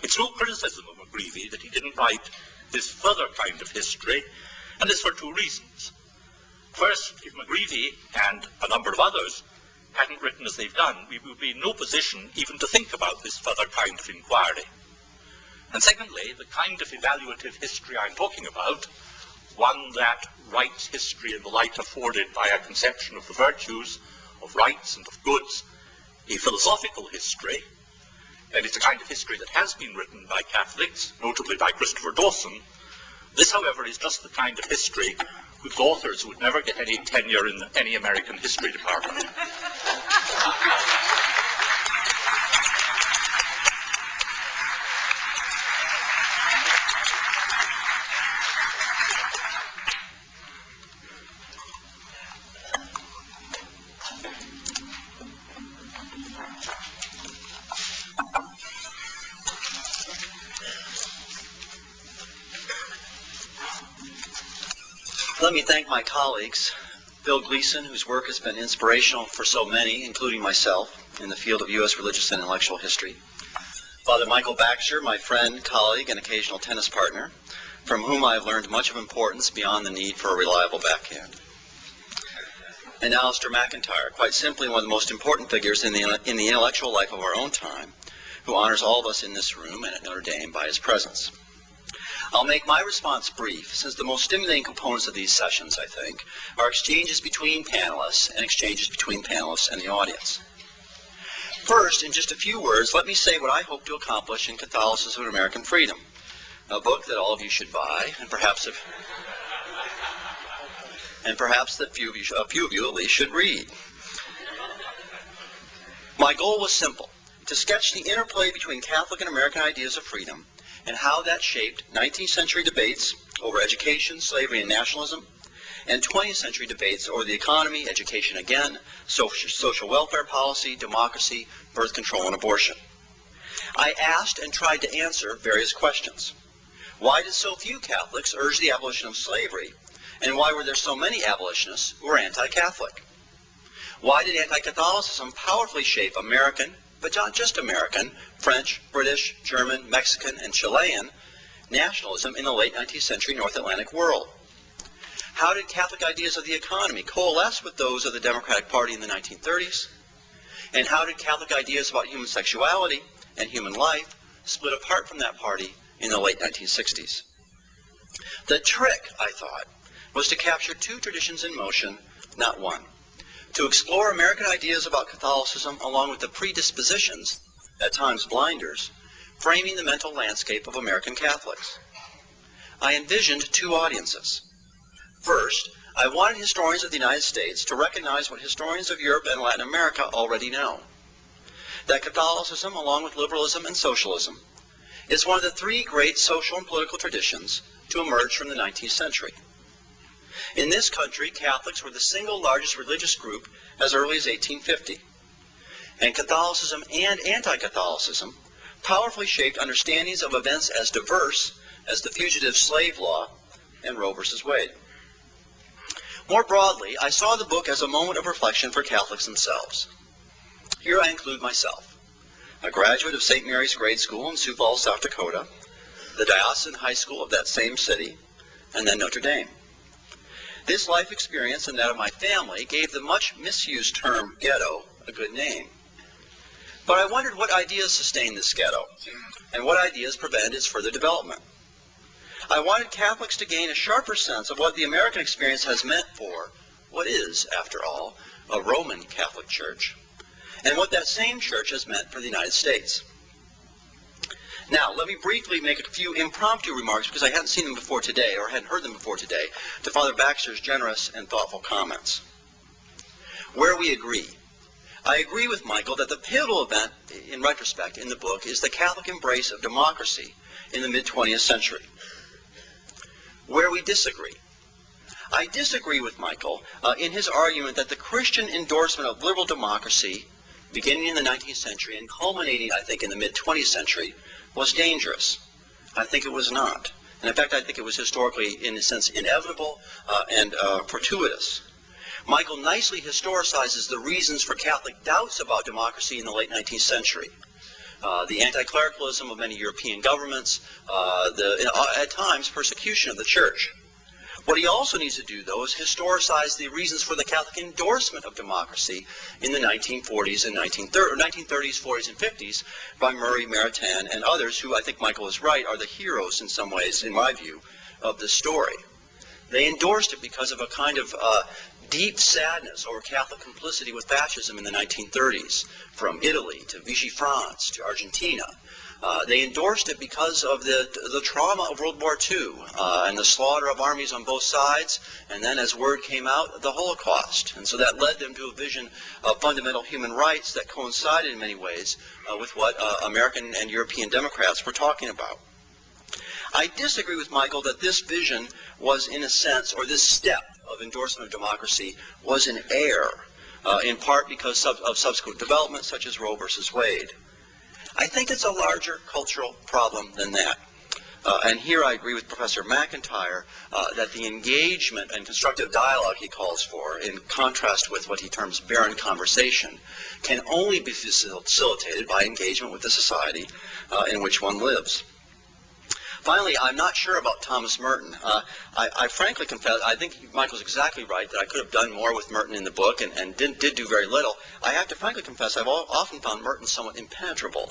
It's no criticism of McGreevy that he didn't write this further kind of history, and this for two reasons. First, if McGreevy and a number of others hadn't written as they've done, we would be in no position even to think about this further kind of inquiry. And secondly, the kind of evaluative history I'm talking about, one that writes history in the light afforded by a conception of the virtues, of rights and of goods, a philosophical history, and it's a kind of history that has been written by Catholics, notably by Christopher Dawson. This, however, is just the kind of history whose authors would never get any tenure in any American history department. Let me thank my colleagues, Bill Gleason, whose work has been inspirational for so many, including myself, in the field of U.S. religious and intellectual history. Father Michael Baxter, my friend, colleague, and occasional tennis partner, from whom I have learned much of importance beyond the need for a reliable backhand. And Alistair McIntyre, quite simply one of the most important figures in the intellectual life of our own time, who honors all of us in this room and at Notre Dame by his presence. I'll make my response brief, since the most stimulating components of these sessions, I think, are exchanges between panelists and exchanges between panelists and the audience. First, in just a few words, let me say what I hope to accomplish in Catholicism and American Freedom, a book that all of you should buy, and perhaps that a few of you at least should read. My goal was simple: to sketch the interplay between Catholic and American ideas of freedom and how that shaped 19th century debates over education, slavery, and nationalism, and 20th century debates over the economy, education again, social welfare policy, democracy, birth control, and abortion. I asked and tried to answer various questions. Why did so few Catholics urge the abolition of slavery, and why were there so many abolitionists who were anti-Catholic? Why did anti-Catholicism powerfully shape American, but not just American, French, British, German, Mexican, and Chilean nationalism in the late 19th century North Atlantic world? How did Catholic ideas of the economy coalesce with those of the Democratic Party in the 1930s? And how did Catholic ideas about human sexuality and human life split apart from that party in the late 1960s? The trick, I thought, was to capture two traditions in motion, not one. To explore American ideas about Catholicism along with the predispositions, at times blinders, framing the mental landscape of American Catholics. I envisioned two audiences. First, I wanted historians of the United States to recognize what historians of Europe and Latin America already know: that Catholicism, along with liberalism and socialism, is one of the three great social and political traditions to emerge from the 19th century. In this country, Catholics were the single largest religious group as early as 1850, and Catholicism and anti-Catholicism powerfully shaped understandings of events as diverse as the fugitive slave law and Roe v. Wade. More broadly, I saw the book as a moment of reflection for Catholics themselves. Here I include myself, a graduate of St. Mary's Grade School in Sioux Falls, South Dakota, the diocesan high school of that same city, and then Notre Dame. This life experience and that of my family gave the much misused term ghetto a good name. But I wondered what ideas sustained this ghetto, and what ideas prevented its further development. I wanted Catholics to gain a sharper sense of what the American experience has meant for what is, after all, a Roman Catholic Church, and what that same church has meant for the United States. Now, let me briefly make a few impromptu remarks, because I hadn't seen them before today, or hadn't heard them before today, to Father Baxter's generous and thoughtful comments. Where we agree. I agree with Michael that the pivotal event, in retrospect, in the book is the Catholic embrace of democracy in the mid-20th century. Where we disagree. I disagree with Michael in his argument that the Christian endorsement of liberal democracy, beginning in the 19th century and culminating, I think, in the mid-20th century, was dangerous. I think it was not. And in fact, I think it was historically, in a sense, inevitable and fortuitous. Michael nicely historicizes the reasons for Catholic doubts about democracy in the late 19th century. The anti-clericalism of many European governments, at times persecution of the church. What he also needs to do, though, is historicize the reasons for the Catholic endorsement of democracy in the 1940s and 1930s, 40s, and 50s by Murray, Maritain, and others who, I think Michael is right, are the heroes in some ways, in my view, of this story. They endorsed it because of a kind of deep sadness over Catholic complicity with fascism in the 1930s, from Italy to Vichy France to Argentina. They endorsed it because of the trauma of World War II and the slaughter of armies on both sides, and then as word came out, the Holocaust. And so that led them to a vision of fundamental human rights that coincided in many ways with what American and European Democrats were talking about. I disagree with Michael that this vision was, in a sense, or this step of endorsement of democracy was an error, in part because of subsequent developments such as Roe versus Wade. I think it's a larger cultural problem than that. And here I agree with Professor McIntyre that the engagement and constructive dialogue he calls for, in contrast with what he terms barren conversation, can only be facilitated by engagement with the society in which one lives. Finally, I'm not sure about Thomas Merton. I frankly confess, I think Michael's exactly right that I could have done more with Merton in the book and did do very little. I have to frankly confess I've often found Merton somewhat impenetrable.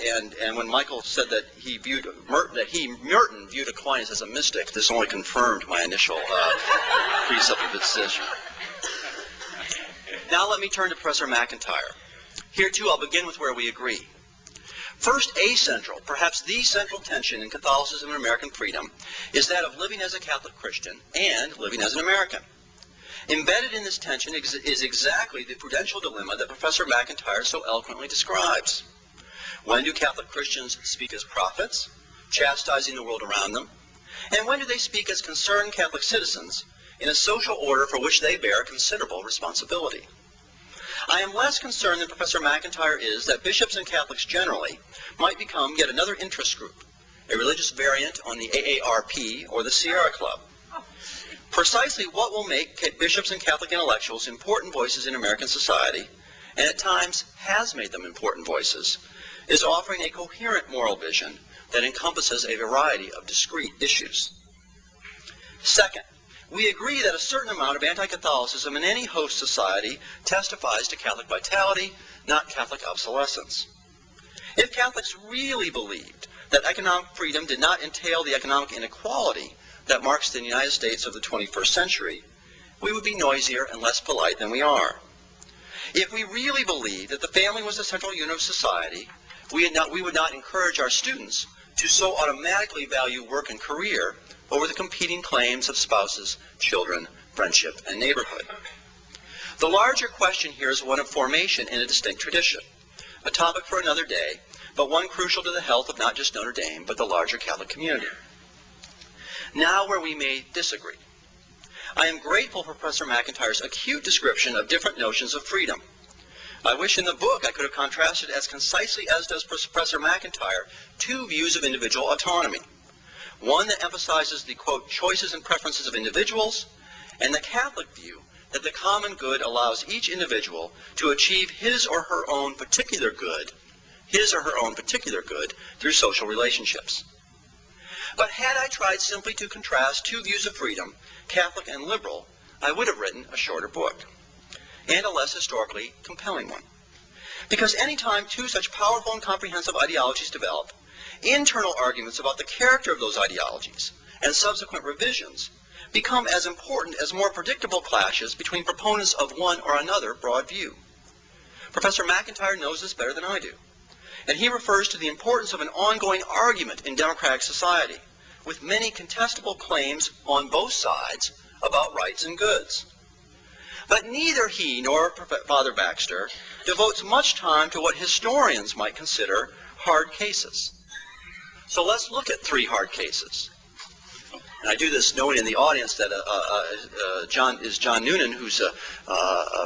And when Michael said that Merton viewed Aquinas as a mystic, this only confirmed my initial presupposition. Now let me turn to Professor McIntyre. Here too I'll begin with where we agree. First, a central, perhaps the central tension in Catholicism and American freedom is that of living as a Catholic Christian and living as an American. Embedded in this tension is exactly the prudential dilemma that Professor McIntyre so eloquently describes. When do Catholic Christians speak as prophets, chastising the world around them? And when do they speak as concerned Catholic citizens in a social order for which they bear considerable responsibility? I am less concerned than Professor McIntyre is that bishops and Catholics generally might become yet another interest group, a religious variant on the AARP or the Sierra Club. Precisely what will make bishops and Catholic intellectuals important voices in American society, and at times has made them important voices, is offering a coherent moral vision that encompasses a variety of discrete issues. Second, we agree that a certain amount of anti-Catholicism in any host society testifies to Catholic vitality, not Catholic obsolescence. If Catholics really believed that economic freedom did not entail the economic inequality that marks the United States of the 21st century, we would be noisier and less polite than we are. If we really believed that the family was the central unit of society, we would not encourage our students to so automatically value work and career over the competing claims of spouses, children, friendship, and neighborhood. The larger question here is one of formation in a distinct tradition, a topic for another day, but one crucial to the health of not just Notre Dame, but the larger Catholic community. Now where we may disagree. I am grateful for Professor McIntyre's acute description of different notions of freedom. I wish in the book I could have contrasted as concisely as does Professor McIntyre two views of individual autonomy. One that emphasizes the, quote, choices and preferences of individuals, and the Catholic view that the common good allows each individual to achieve his or her own particular good through social relationships. But had I tried simply to contrast two views of freedom, Catholic and liberal, I would have written a shorter book, and a less historically compelling one. Because any time two such powerful and comprehensive ideologies develop, internal arguments about the character of those ideologies and subsequent revisions become as important as more predictable clashes between proponents of one or another broad view. Professor McIntyre knows this better than I do, and he refers to the importance of an ongoing argument in democratic society, with many contestable claims on both sides about rights and goods. But neither he nor Father Baxter devotes much time to what historians might consider hard cases. So let's look at three hard cases. And I do this knowing in the audience that John Noonan, who's a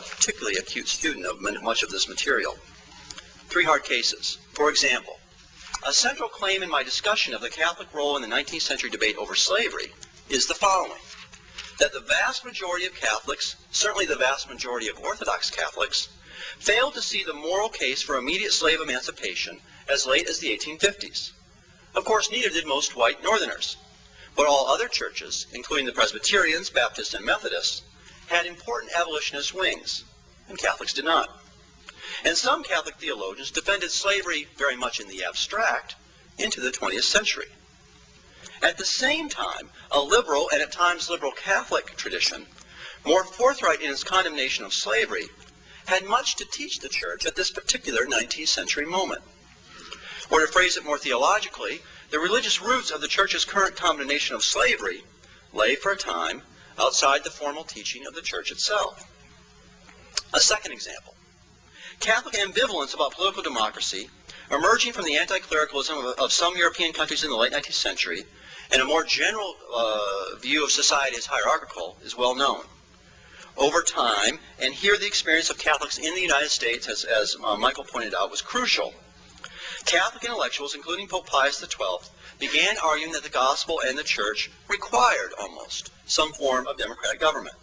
particularly acute student of much of this material. Three hard cases. For example, a central claim in my discussion of the Catholic role in the 19th century debate over slavery is the following: that the vast majority of Catholics, certainly the vast majority of Orthodox Catholics, failed to see the moral case for immediate slave emancipation as late as the 1850s. Of course, neither did most white Northerners. But all other churches, including the Presbyterians, Baptists, and Methodists, had important abolitionist wings, and Catholics did not. And some Catholic theologians defended slavery very much in the abstract into the 20th century. At the same time, a liberal and at times liberal Catholic tradition, more forthright in its condemnation of slavery, had much to teach the church at this particular 19th century moment. Or to phrase it more theologically, the religious roots of the church's current condemnation of slavery lay for a time outside the formal teaching of the church itself. A second example: Catholic ambivalence about political democracy, emerging from the anti-clericalism of some European countries in the late 19th century, and a more general view of society as hierarchical, is well known. Over time, and here the experience of Catholics in the United States, as Michael pointed out, was crucial, Catholic intellectuals, including Pope Pius XII, began arguing that the gospel and the church required, almost, some form of democratic government.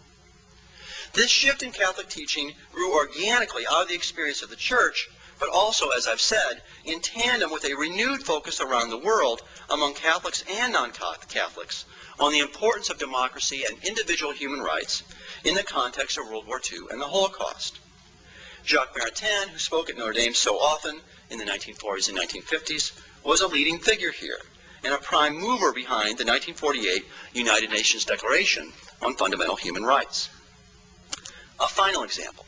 This shift in Catholic teaching grew organically out of the experience of the church but also, as I've said, in tandem with a renewed focus around the world among Catholics and non-Catholics on the importance of democracy and individual human rights in the context of World War II and the Holocaust. Jacques Maritain, who spoke at Notre Dame so often in the 1940s and 1950s, was a leading figure here and a prime mover behind the 1948 United Nations Declaration on Fundamental Human Rights. A final example.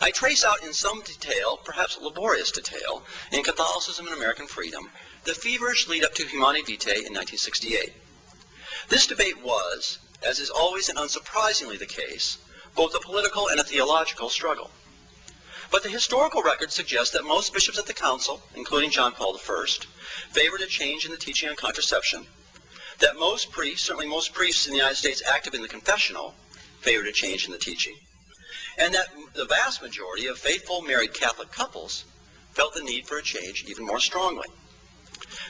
I trace out in some detail, perhaps laborious detail, in Catholicism and American Freedom, the feverish lead up to Humanae Vitae in 1968. This debate was, as is always and unsurprisingly the case, both a political and a theological struggle. But the historical record suggests that most bishops at the council, including John Paul I, favored a change in the teaching on contraception, that most priests, certainly most priests in the United States active in the confessional, favored a change in the teaching, and that the vast majority of faithful married Catholic couples felt the need for a change even more strongly.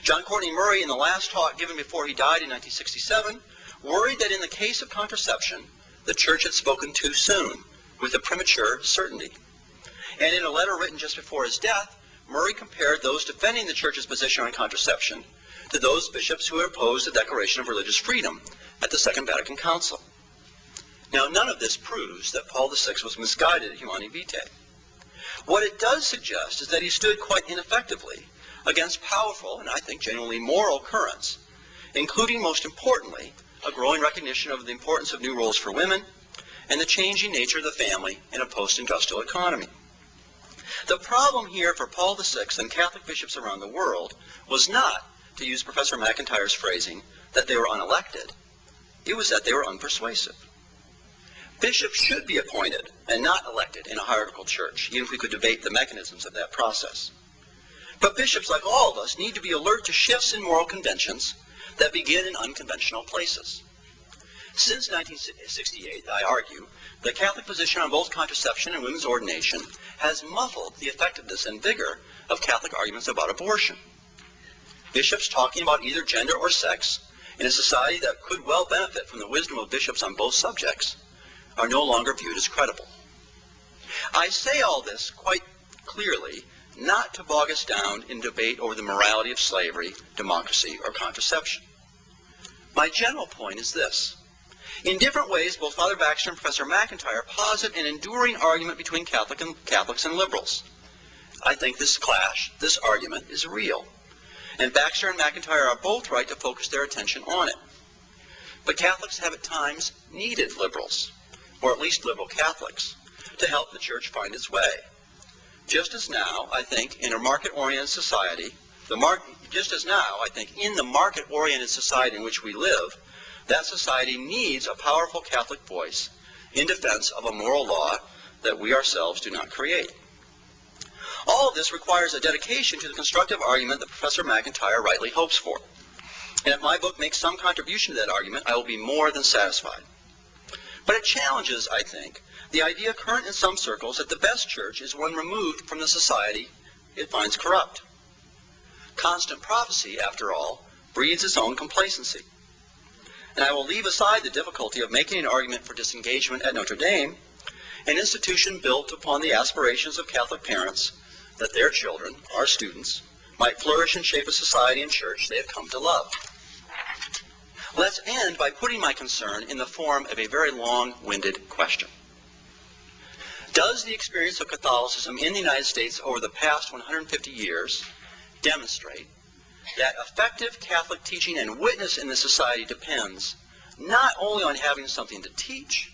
John Courtney Murray, in the last talk given before he died in 1967, worried that in the case of contraception, the Church had spoken too soon, with a premature certainty. And in a letter written just before his death, Murray compared those defending the Church's position on contraception to those bishops who had opposed the Declaration of Religious Freedom at the Second Vatican Council. Now, none of this proves that Paul VI was misguided at Humanae Vitae. What it does suggest is that he stood quite ineffectively against powerful and I think genuinely moral currents, including, most importantly, a growing recognition of the importance of new roles for women and the changing nature of the family in a post-industrial economy. The problem here for Paul VI and Catholic bishops around the world was not, to use Professor McIntyre's phrasing, that they were unelected. It was that they were unpersuasive. Bishops should be appointed and not elected in a hierarchical church, even if we could debate the mechanisms of that process. But bishops, like all of us, need to be alert to shifts in moral conventions that begin in unconventional places. Since 1968, I argue, the Catholic position on both contraception and women's ordination has muffled the effectiveness and vigor of Catholic arguments about abortion. Bishops talking about either gender or sex in a society that could well benefit from the wisdom of bishops on both subjects are no longer viewed as credible. I say all this quite clearly not to bog us down in debate over the morality of slavery, democracy, or contraception. My general point is this. In different ways, both Father Baxter and Professor McIntyre posit an enduring argument between Catholics and liberals. I think this clash, this argument, is real. And Baxter and McIntyre are both right to focus their attention on it. But Catholics have at times needed liberals, or at least liberal Catholics, to help the Church find its way. Just as now, I think, in a market-oriented society, in the market-oriented society in which we live, that society needs a powerful Catholic voice in defense of a moral law that we ourselves do not create. All of this requires a dedication to the constructive argument that Professor McIntyre rightly hopes for. And if my book makes some contribution to that argument, I will be more than satisfied. But it challenges, I think, the idea current in some circles that the best church is one removed from the society it finds corrupt. Constant prophecy, after all, breeds its own complacency. And I will leave aside the difficulty of making an argument for disengagement at Notre Dame, an institution built upon the aspirations of Catholic parents that their children, our students, might flourish and shape a society and church they have come to love. Let's end by putting my concern in the form of a very long-winded question. Does the experience of Catholicism in the United States over the past 150 years demonstrate that effective Catholic teaching and witness in this society depends not only on having something to teach,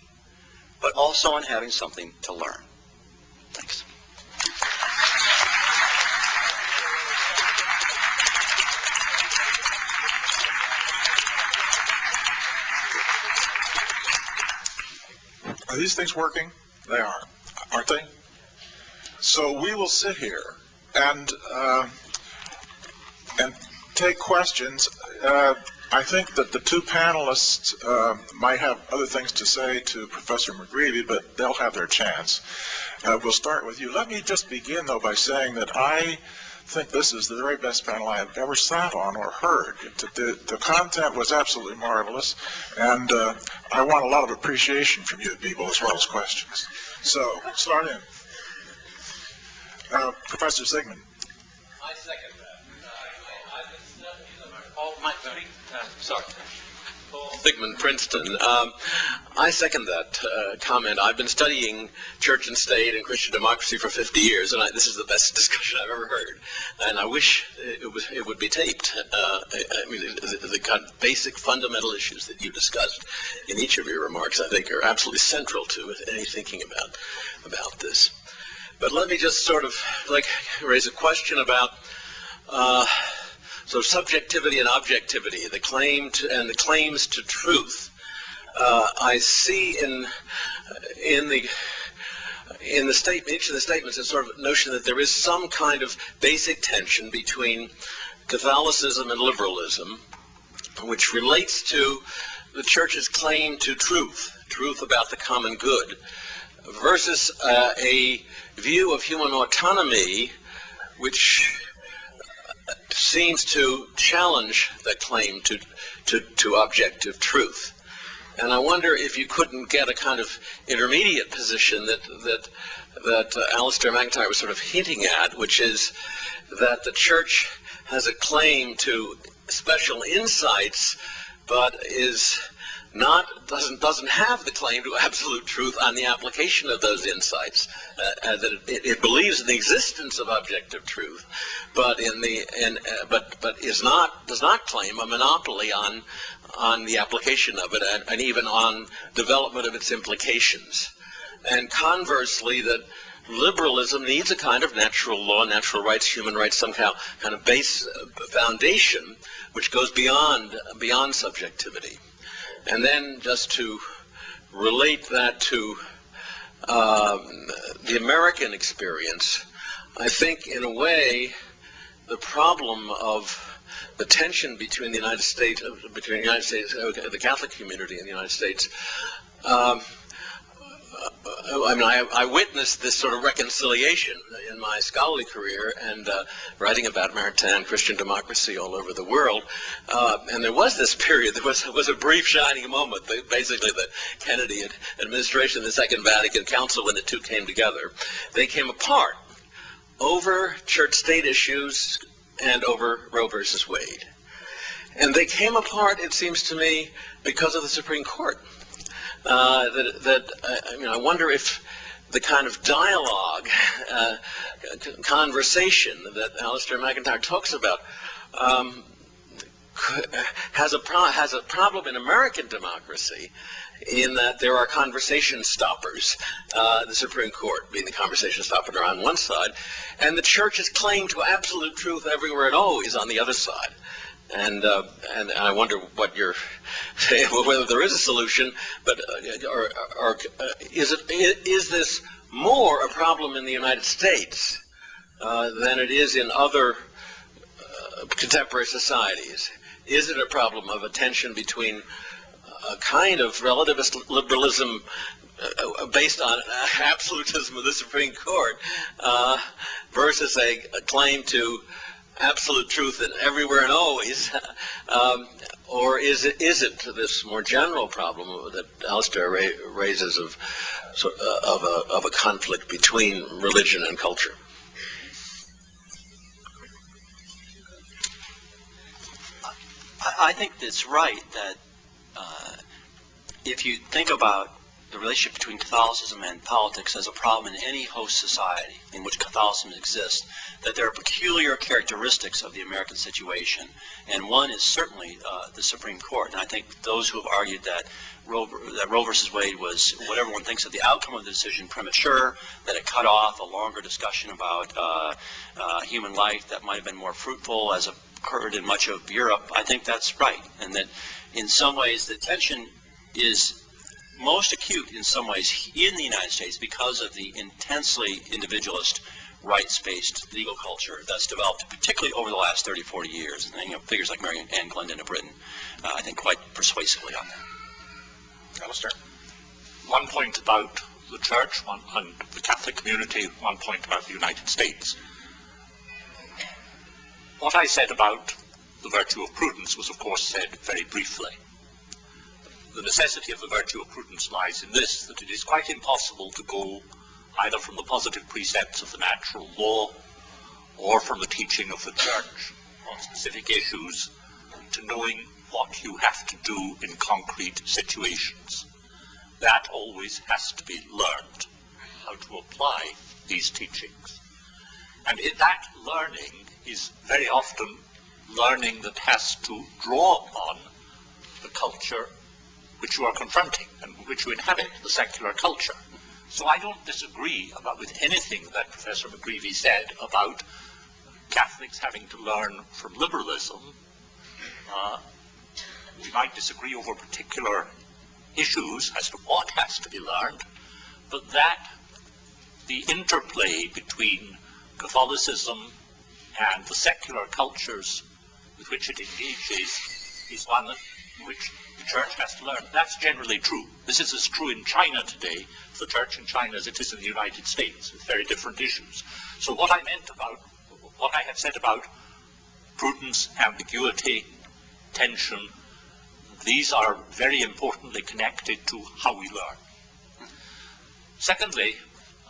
but also on having something to learn? Thanks. Are these things working? They are, aren't they? So we will sit here and take questions. I think that the two panelists might have other things to say to Professor McGreevy, but they'll have their chance. We'll start with you. Let me just begin, though, by saying that I think this is the very best panel I have ever sat on or heard. The content was absolutely marvelous, and I want a lot of appreciation from you people as well as questions. So, start in. Professor Sigmund. I second that. I've been studying. Sorry. Sigmund, Princeton. I second that comment. I've been studying church and state and Christian democracy for 50 years, and this is the best discussion I've ever heard. And I wish it would be taped. I mean, the kind of basic fundamental issues that you discussed in each of your remarks, I think, are absolutely central to any thinking about this. But let me just sort of raise a question about so subjectivity and objectivity, the claim to, and the claims to truth. I see in the statement, each of the statements, a sort of notion that there is some kind of basic tension between Catholicism and liberalism, which relates to the Church's claim to truth about the common good, versus a view of human autonomy, which seems to challenge the claim to objective truth. And I wonder if you couldn't get a kind of intermediate position that Alistair McIntyre was sort of hinting at, which is that the Church has a claim to special insights, but doesn't have the claim to absolute truth on the application of those insights. That it believes in the existence of objective truth, but does not claim a monopoly on the application of it, and even on development of its implications. And conversely, that liberalism needs a kind of natural law, natural rights, human rights, somehow kind of base foundation which goes beyond subjectivity. And then just to relate that to the American experience, I think in a way the problem of the tension between the United States, the Catholic community in the United States, I witnessed this sort of reconciliation in my scholarly career and writing about Maritain Christian democracy all over the world. And there was this period, there was a brief shining moment, basically the Kennedy administration, the Second Vatican Council, when the two came together. They came apart over church-state issues and over Roe versus Wade. And they came apart, it seems to me, because of the Supreme Court. I wonder if the kind of dialogue, conversation that Alistair McIntyre talks about has a problem in American democracy, in that there are conversation stoppers, the Supreme Court being the conversation stopper on one side, and the Church's claim to absolute truth everywhere and always on the other side. And I wonder what you're saying, whether there is a solution, but or is this more a problem in the United States than it is in other contemporary societies? Is it a problem of a tension between a kind of relativist liberalism based on absolutism of the Supreme Court versus a claim to absolute truth and everywhere and always, or is it this more general problem that Alistair raises of a conflict between religion and culture? I think it's right that if you think about the relationship between Catholicism and politics as a problem in any host society in which Catholicism exists, that there are peculiar characteristics of the American situation, and one is certainly the Supreme Court. And I think those who have argued that Roe versus Wade was, what everyone thinks of the outcome of the decision, premature, that it cut off a longer discussion about human life that might have been more fruitful, as occurred in much of Europe. I think that's right, and that in some ways the tension is most acute in some ways in the United States because of the intensely individualist, rights-based legal culture that's developed, particularly over the last 30, 40 years. And figures like Mary Ann Glendon of Britain, I think, quite persuasively on that. Alistair? One point about the Church and the Catholic community, one point about the United States. What I said about the virtue of prudence was, of course, said very briefly. The necessity of the virtue of prudence lies in this, that it is quite impossible to go either from the positive precepts of the natural law or from the teaching of the Church on specific issues, to knowing what you have to do in concrete situations. That always has to be learned, how to apply these teachings. And in that learning is very often learning that has to draw upon the culture which you are confronting and which you inhabit, the secular culture. So I don't disagree with anything that Professor McGreevy said about Catholics having to learn from liberalism. We might disagree over particular issues as to what has to be learned, but that the interplay between Catholicism and the secular cultures with which it engages is one which the Church has to learn. That's generally true. This is as true in China today, the Church in China, as it is in the United States, with very different issues. So what I meant about, what I have said about prudence, ambiguity, tension, these are very importantly connected to how we learn. Secondly,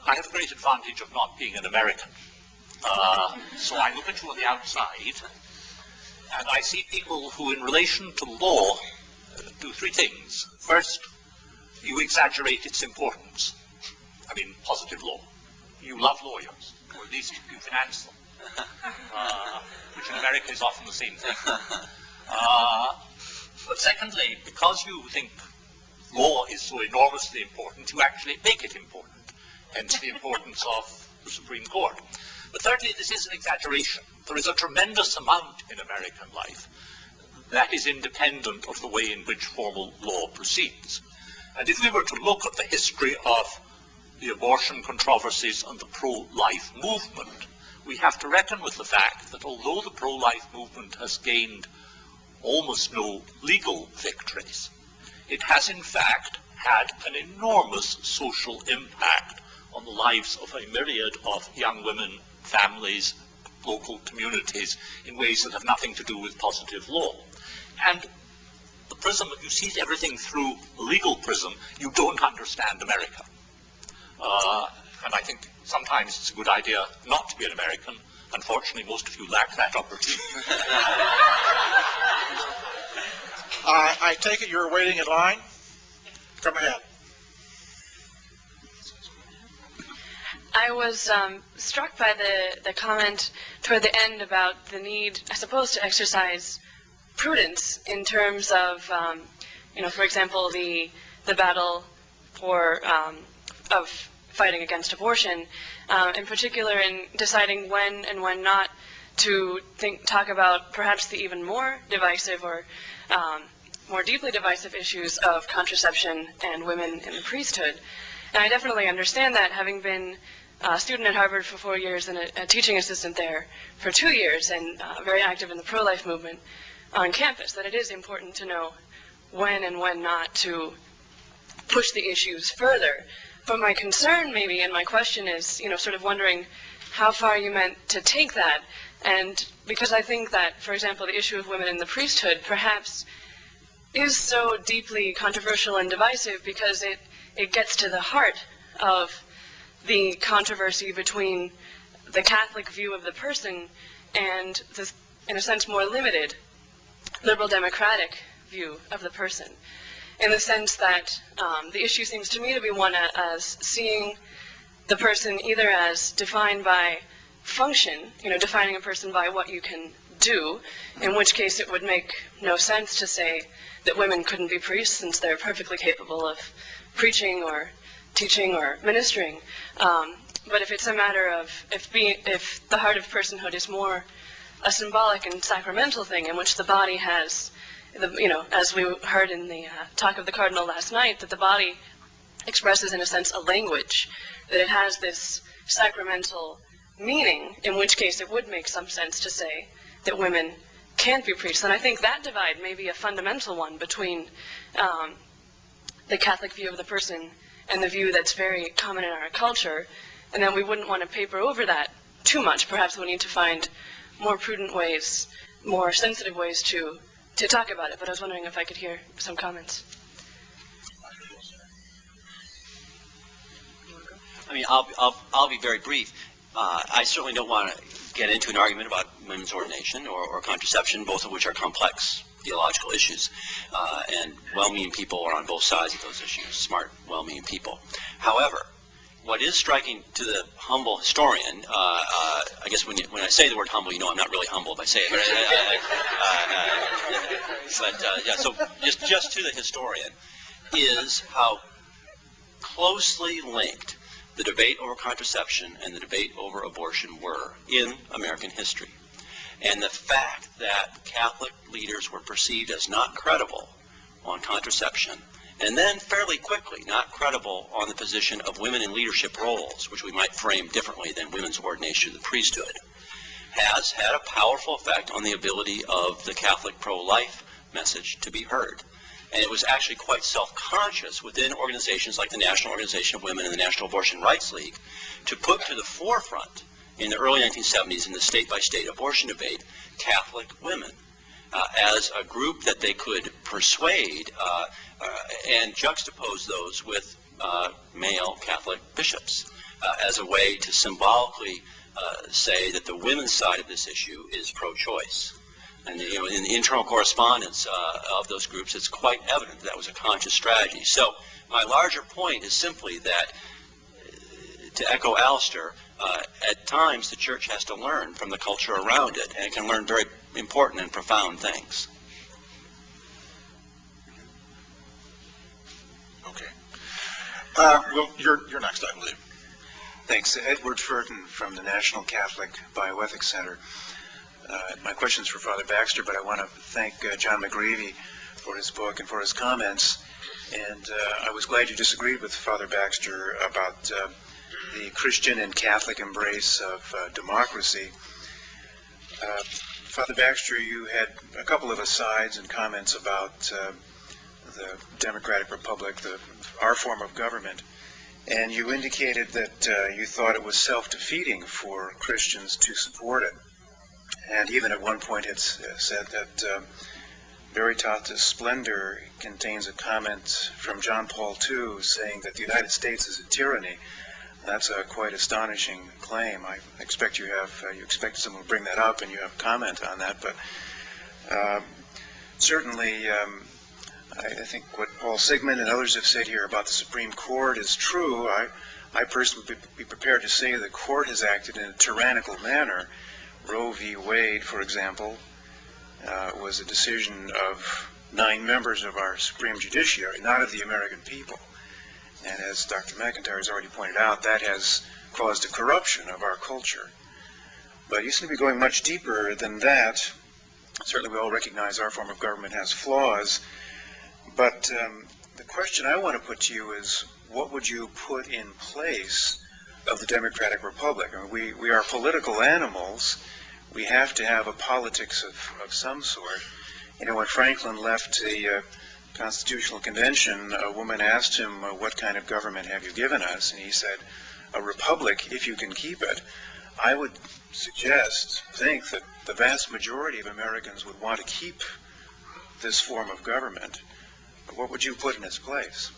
I have a great advantage of not being an American. So I look at you on the outside, and I see people who, in relation to law, do three things. First, you exaggerate its importance. I mean, positive law. You love lawyers, or at least you finance them, which in America is often the same thing. But secondly, because you think law is so enormously important, you actually make it important, hence the importance of the Supreme Court. But thirdly, this is an exaggeration. There is a tremendous amount in American life that is independent of the way in which formal law proceeds. And if we were to look at the history of the abortion controversies and the pro-life movement, we have to reckon with the fact that although the pro-life movement has gained almost no legal victories, it has in fact had an enormous social impact on the lives of a myriad of young women, families, local communities in ways that have nothing to do with positive law. And the prism, you see everything through a legal prism, you don't understand America. And I think sometimes it's a good idea not to be an American. Unfortunately, most of you lack that opportunity. I take it you're waiting in line? Come ahead. I was struck by the comment toward the end about the need, I suppose, to exercise prudence in terms of, for example, the battle of fighting against abortion, in particular in deciding when and when not to talk about perhaps the even more divisive or more deeply divisive issues of contraception and women in the priesthood. And I definitely understand that, having been a student at Harvard for 4 years and a teaching assistant there for 2 years, and very active in the pro-life movement on campus, that it is important to know when and when not to push the issues further. But my concern maybe, and my question is, sort of wondering how far you meant to take that. And because I think that, for example, the issue of women in the priesthood perhaps is so deeply controversial and divisive because it gets to the heart of the controversy between the Catholic view of the person and the, in a sense, more limited liberal democratic view of the person, in the sense that the issue seems to me to be one as seeing the person either as defined by function, defining a person by what you can do, in which case it would make no sense to say that women couldn't be priests since they're perfectly capable of preaching or teaching or ministering. But if it's a matter of, if the heart of personhood is more a symbolic and sacramental thing in which the body has, as we heard in the talk of the Cardinal last night, that the body expresses in a sense a language, that it has this sacramental meaning, in which case it would make some sense to say that women can't be priests. And I think that divide may be a fundamental one between the Catholic view of the person and the view that's very common in our culture, and then we wouldn't want to paper over that too much. Perhaps we need to find more prudent ways, more sensitive ways to talk about it. But I was wondering if I could hear some comments. I mean, I'll be very brief. I certainly don't want to get into an argument about women's ordination or contraception, both of which are complex theological issues, and well-meaning people are on both sides of those issues, smart, well-meaning people. However, what is striking to the humble historian, I guess when I say the word humble, you know I'm not really humble if I say it, yeah, so just to the historian, is how closely linked the debate over contraception and the debate over abortion were in American history. And the fact that Catholic leaders were perceived as not credible on contraception, and then fairly quickly not credible on the position of women in leadership roles, which we might frame differently than women's ordination to the priesthood, has had a powerful effect on the ability of the Catholic pro-life message to be heard. And it was actually quite self-conscious within organizations like the National Organization of Women and the National Abortion Rights League to put to the forefront in the early 1970s in the state-by-state abortion debate Catholic women as a group that they could persuade and juxtapose those with male Catholic bishops as a way to symbolically say that the women's side of this issue is pro-choice. And you know, in the internal correspondence of those groups, it's quite evident that was a conscious strategy. So my larger point is simply that, to echo Alistair, at times the church has to learn from the culture around it, and it can learn very important and profound things. Okay. Well, you're next, I believe. Thanks. Edward Furton from the National Catholic Bioethics Center. My question's for Father Baxter, but I want to thank John McGreevy for his book and for his comments. And I was glad you disagreed with Father Baxter about the Christian and Catholic embrace of democracy. Father Baxter, you had a couple of asides and comments about the Democratic Republic, our form of government. And you indicated that you thought it was self-defeating for Christians to support it. And even at one point it's said that Veritatis Splendor contains a comment from John Paul II saying that the United States is a tyranny. That's a quite astonishing claim. I expect you expect someone to bring that up and you have a comment on that. But certainly I think what Paul Sigmund and others have said here about the Supreme Court is true. I personally would be prepared to say the court has acted in a tyrannical manner. Roe v. Wade, for example, was a decision of 9 members of our Supreme Judiciary, not of the American people. And as Dr. McIntyre has already pointed out, that has caused a corruption of our culture. But you seem to be going much deeper than that. Certainly we all recognize our form of government has flaws. But the question I want to put to you is, what would you put in place of the Democratic Republic? I mean, we are political animals. We have to have a politics of some sort. You know, when Franklin left the Constitutional Convention, a woman asked him, what kind of government have you given us? And he said, a republic, if you can keep it. I would think that the vast majority of Americans would want to keep this form of government. What would you put in its place?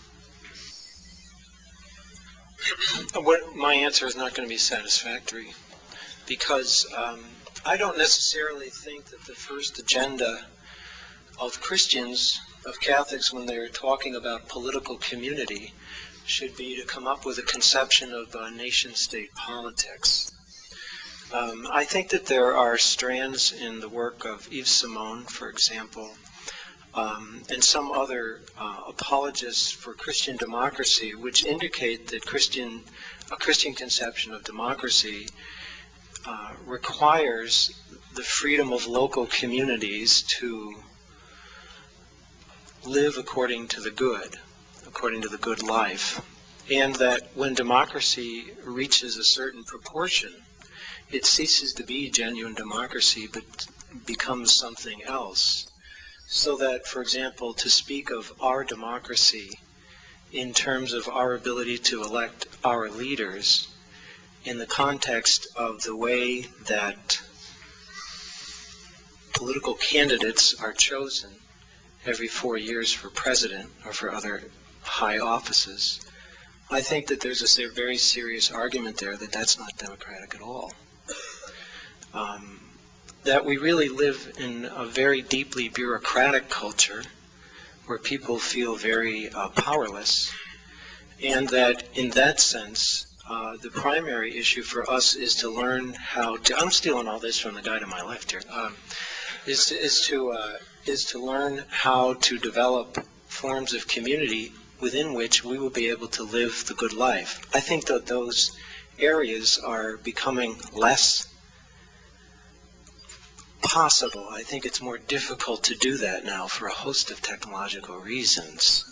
My answer is not going to be satisfactory, because I don't necessarily think that the first agenda of Christians, of Catholics, when they're talking about political community, should be to come up with a conception of nation-state politics. I think that there are strands in the work of Yves Simon, for example, and some other apologists for Christian democracy, which indicate that a Christian conception of democracy requires the freedom of local communities to live according to the good life, and that when democracy reaches a certain proportion, it ceases to be genuine democracy but becomes something else. So that, for example, to speak of our democracy in terms of our ability to elect our leaders in the context of the way that political candidates are chosen every 4 years for president or for other high offices, I think that there's a very serious argument there that that's not democratic at all. That we really live in a very deeply bureaucratic culture where people feel very powerless, and that in that sense, the primary issue for us is to learn how to, I'm stealing all this from the guy to my left here, is to learn how to develop forms of community within which we will be able to live the good life. I think that those areas are becoming less possible. I think it's more difficult to do that now for a host of technological reasons.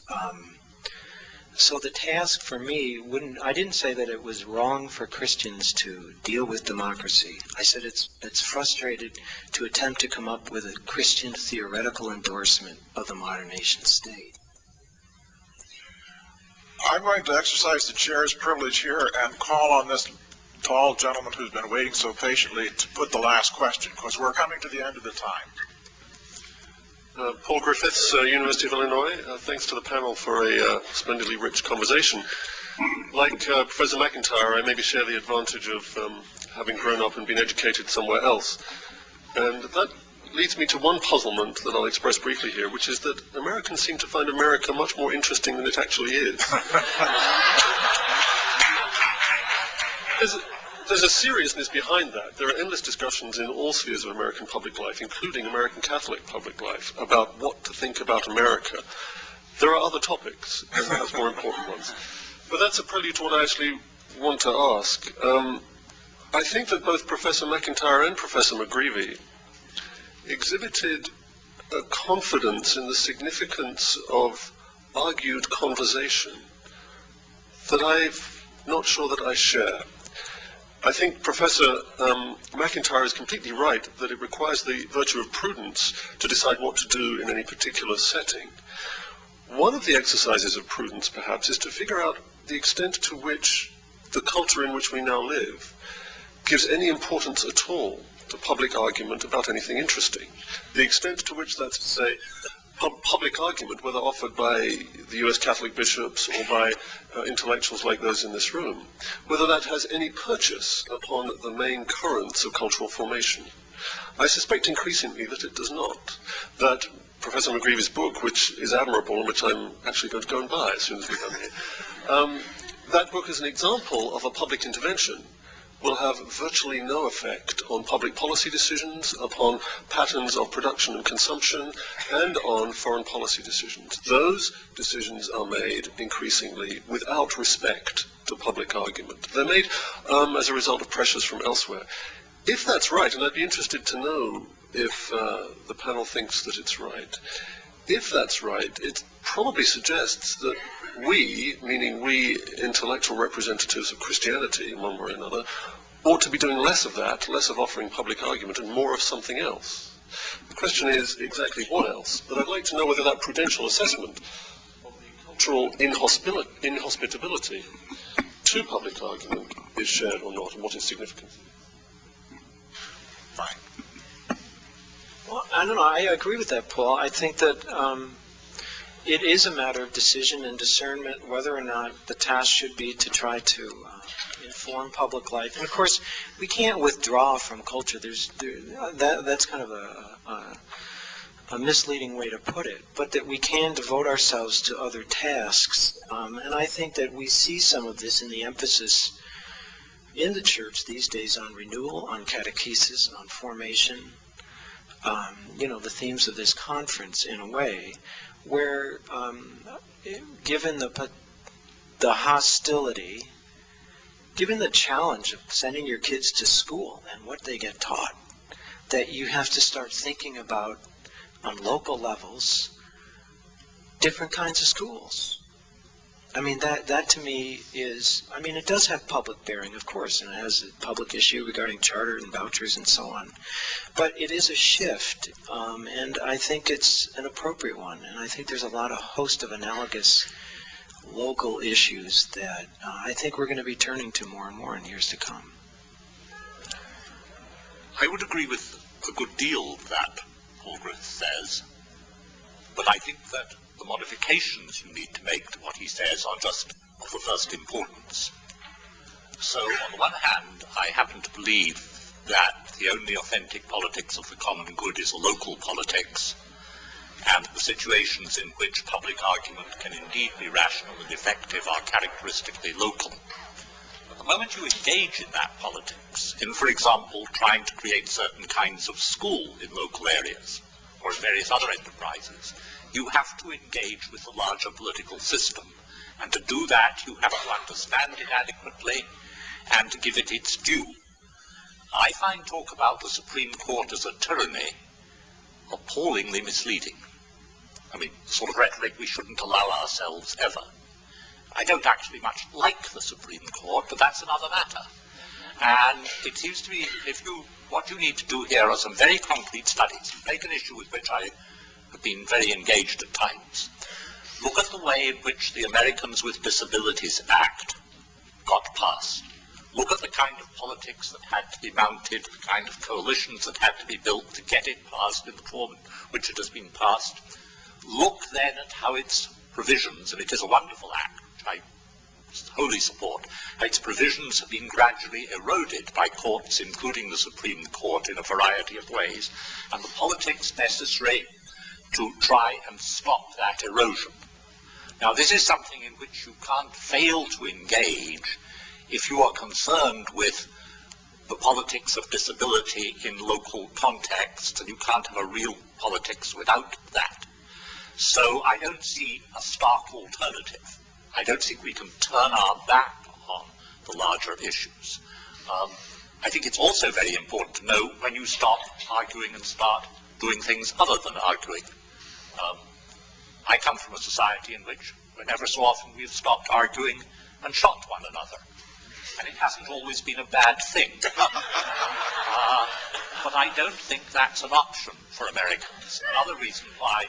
So the task for me I didn't say that it was wrong for Christians to deal with democracy. I said it's frustrated to attempt to come up with a Christian theoretical endorsement of the modern nation state. I'm going to exercise the chair's privilege here and call on this tall gentleman who's been waiting so patiently to put the last question, because we're coming to the end of the time. Paul Griffiths, University of Illinois. Thanks to the panel for a splendidly rich conversation. Like Professor McIntyre, I maybe share the advantage of having grown up and been educated somewhere else. And that leads me to one puzzlement that I'll express briefly here, which is that Americans seem to find America much more interesting than it actually is. There's a seriousness behind that. There are endless discussions in all spheres of American public life, including American Catholic public life, about what to think about America. There are other topics, and perhaps more important ones. But that's a prelude to what I actually want to ask. I think that both Professor McIntyre and Professor McGreevy exhibited a confidence in the significance of argued conversation that I'm not sure that I share. I think Professor McIntyre is completely right that it requires the virtue of prudence to decide what to do in any particular setting. One of the exercises of prudence, perhaps, is to figure out the extent to which the culture in which we now live gives any importance at all to public argument about anything interesting. The extent to which, that's to say, public argument, whether offered by the US Catholic bishops or by intellectuals like those in this room, whether that has any purchase upon the main currents of cultural formation. I suspect increasingly that it does not. That Professor McGreevy's book, which is admirable and which I'm actually going to go and buy as soon as we're done here, that book is an example of a public intervention will have virtually no effect on public policy decisions, upon patterns of production and consumption, and on foreign policy decisions. Those decisions are made increasingly without respect to public argument. They're made as a result of pressures from elsewhere. If that's right, and I'd be interested to know if the panel thinks that it's right, if that's right, it probably suggests that we, meaning we intellectual representatives of Christianity in one way or another, ought to be doing less of that, less of offering public argument, and more of something else. The question is exactly what else, but I'd like to know whether that prudential assessment of the cultural inhospitability to public argument is shared or not, and what its significance is. Fine. Well, I don't know. I agree with that, Paul. I think that it is a matter of decision and discernment whether or not the task should be to try to inform public life. And of course, we can't withdraw from culture. That's kind of a misleading way to put it, but that we can devote ourselves to other tasks. And I think that we see some of this in the emphasis in the church these days on renewal, on catechesis, on formation, the themes of this conference in a way where, given the hostility, given the challenge of sending your kids to school and what they get taught, that you have to start thinking about, on local levels, different kinds of schools. I mean, that to me is, it does have public bearing, of course, and it has a public issue regarding charter and vouchers and so on. But it is a shift, and I think it's an appropriate one. And I think there's a host of analogous local issues that I think we're going to be turning to more and more in years to come. I would agree with a good deal of that Paul Griffiths says. But I think that the modifications you need to make to what he says are just of the first importance. So, on the one hand, I happen to believe that the only authentic politics of the common good is a local politics, and the situations in which public argument can indeed be rational and effective are characteristically local. But the moment you engage in that politics, in, for example, trying to create certain kinds of school in local areas, or in various other enterprises, you have to engage with the larger political system. And to do that, you have to understand it adequately and to give it its due. I find talk about the Supreme Court as a tyranny appallingly misleading. I mean, sort of rhetoric we shouldn't allow ourselves ever. I don't actually much like the Supreme Court, but that's another matter. And it seems to me, what you need to do here are some very concrete studies. Take an issue with which I have been very engaged at times. Look at the way in which the Americans with Disabilities Act got passed. Look at the kind of politics that had to be mounted, the kind of coalitions that had to be built to get it passed in the form in which it has been passed. Look then at how its provisions, and it is a wonderful act, which I wholly support, how its provisions have been gradually eroded by courts, including the Supreme Court, in a variety of ways, and the politics necessary to try and stop that erosion. Now, this is something in which you can't fail to engage if you are concerned with the politics of disability in local contexts, and you can't have a real politics without that. So I don't see a stark alternative. I don't think we can turn our back on the larger issues. I think it's also very important to know when you stop arguing and start doing things other than arguing. I come from a society in which, whenever so often, we've stopped arguing and shot one another. And it hasn't always been a bad thing. But I don't think that's an option for Americans. Another reason why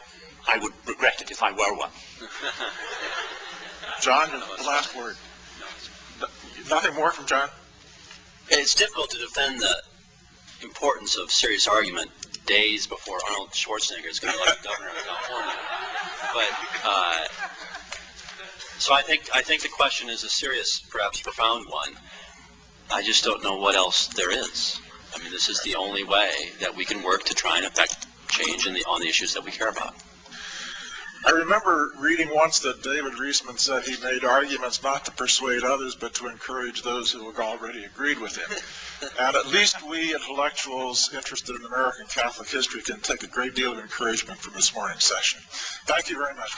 I would regret it if I were one. John, the last word. Nothing more from John? It's difficult to defend the importance of serious argument days before Arnold Schwarzenegger is going to be elected governor of California. But so I think the question is a serious, perhaps profound one. I just don't know what else there is. I mean, this is the only way that we can work to try and affect change on the issues that we care about. I remember reading once that David Reisman said he made arguments not to persuade others, but to encourage those who had already agreed with him. And at least we intellectuals interested in American Catholic history can take a great deal of encouragement from this morning's session. Thank you very much.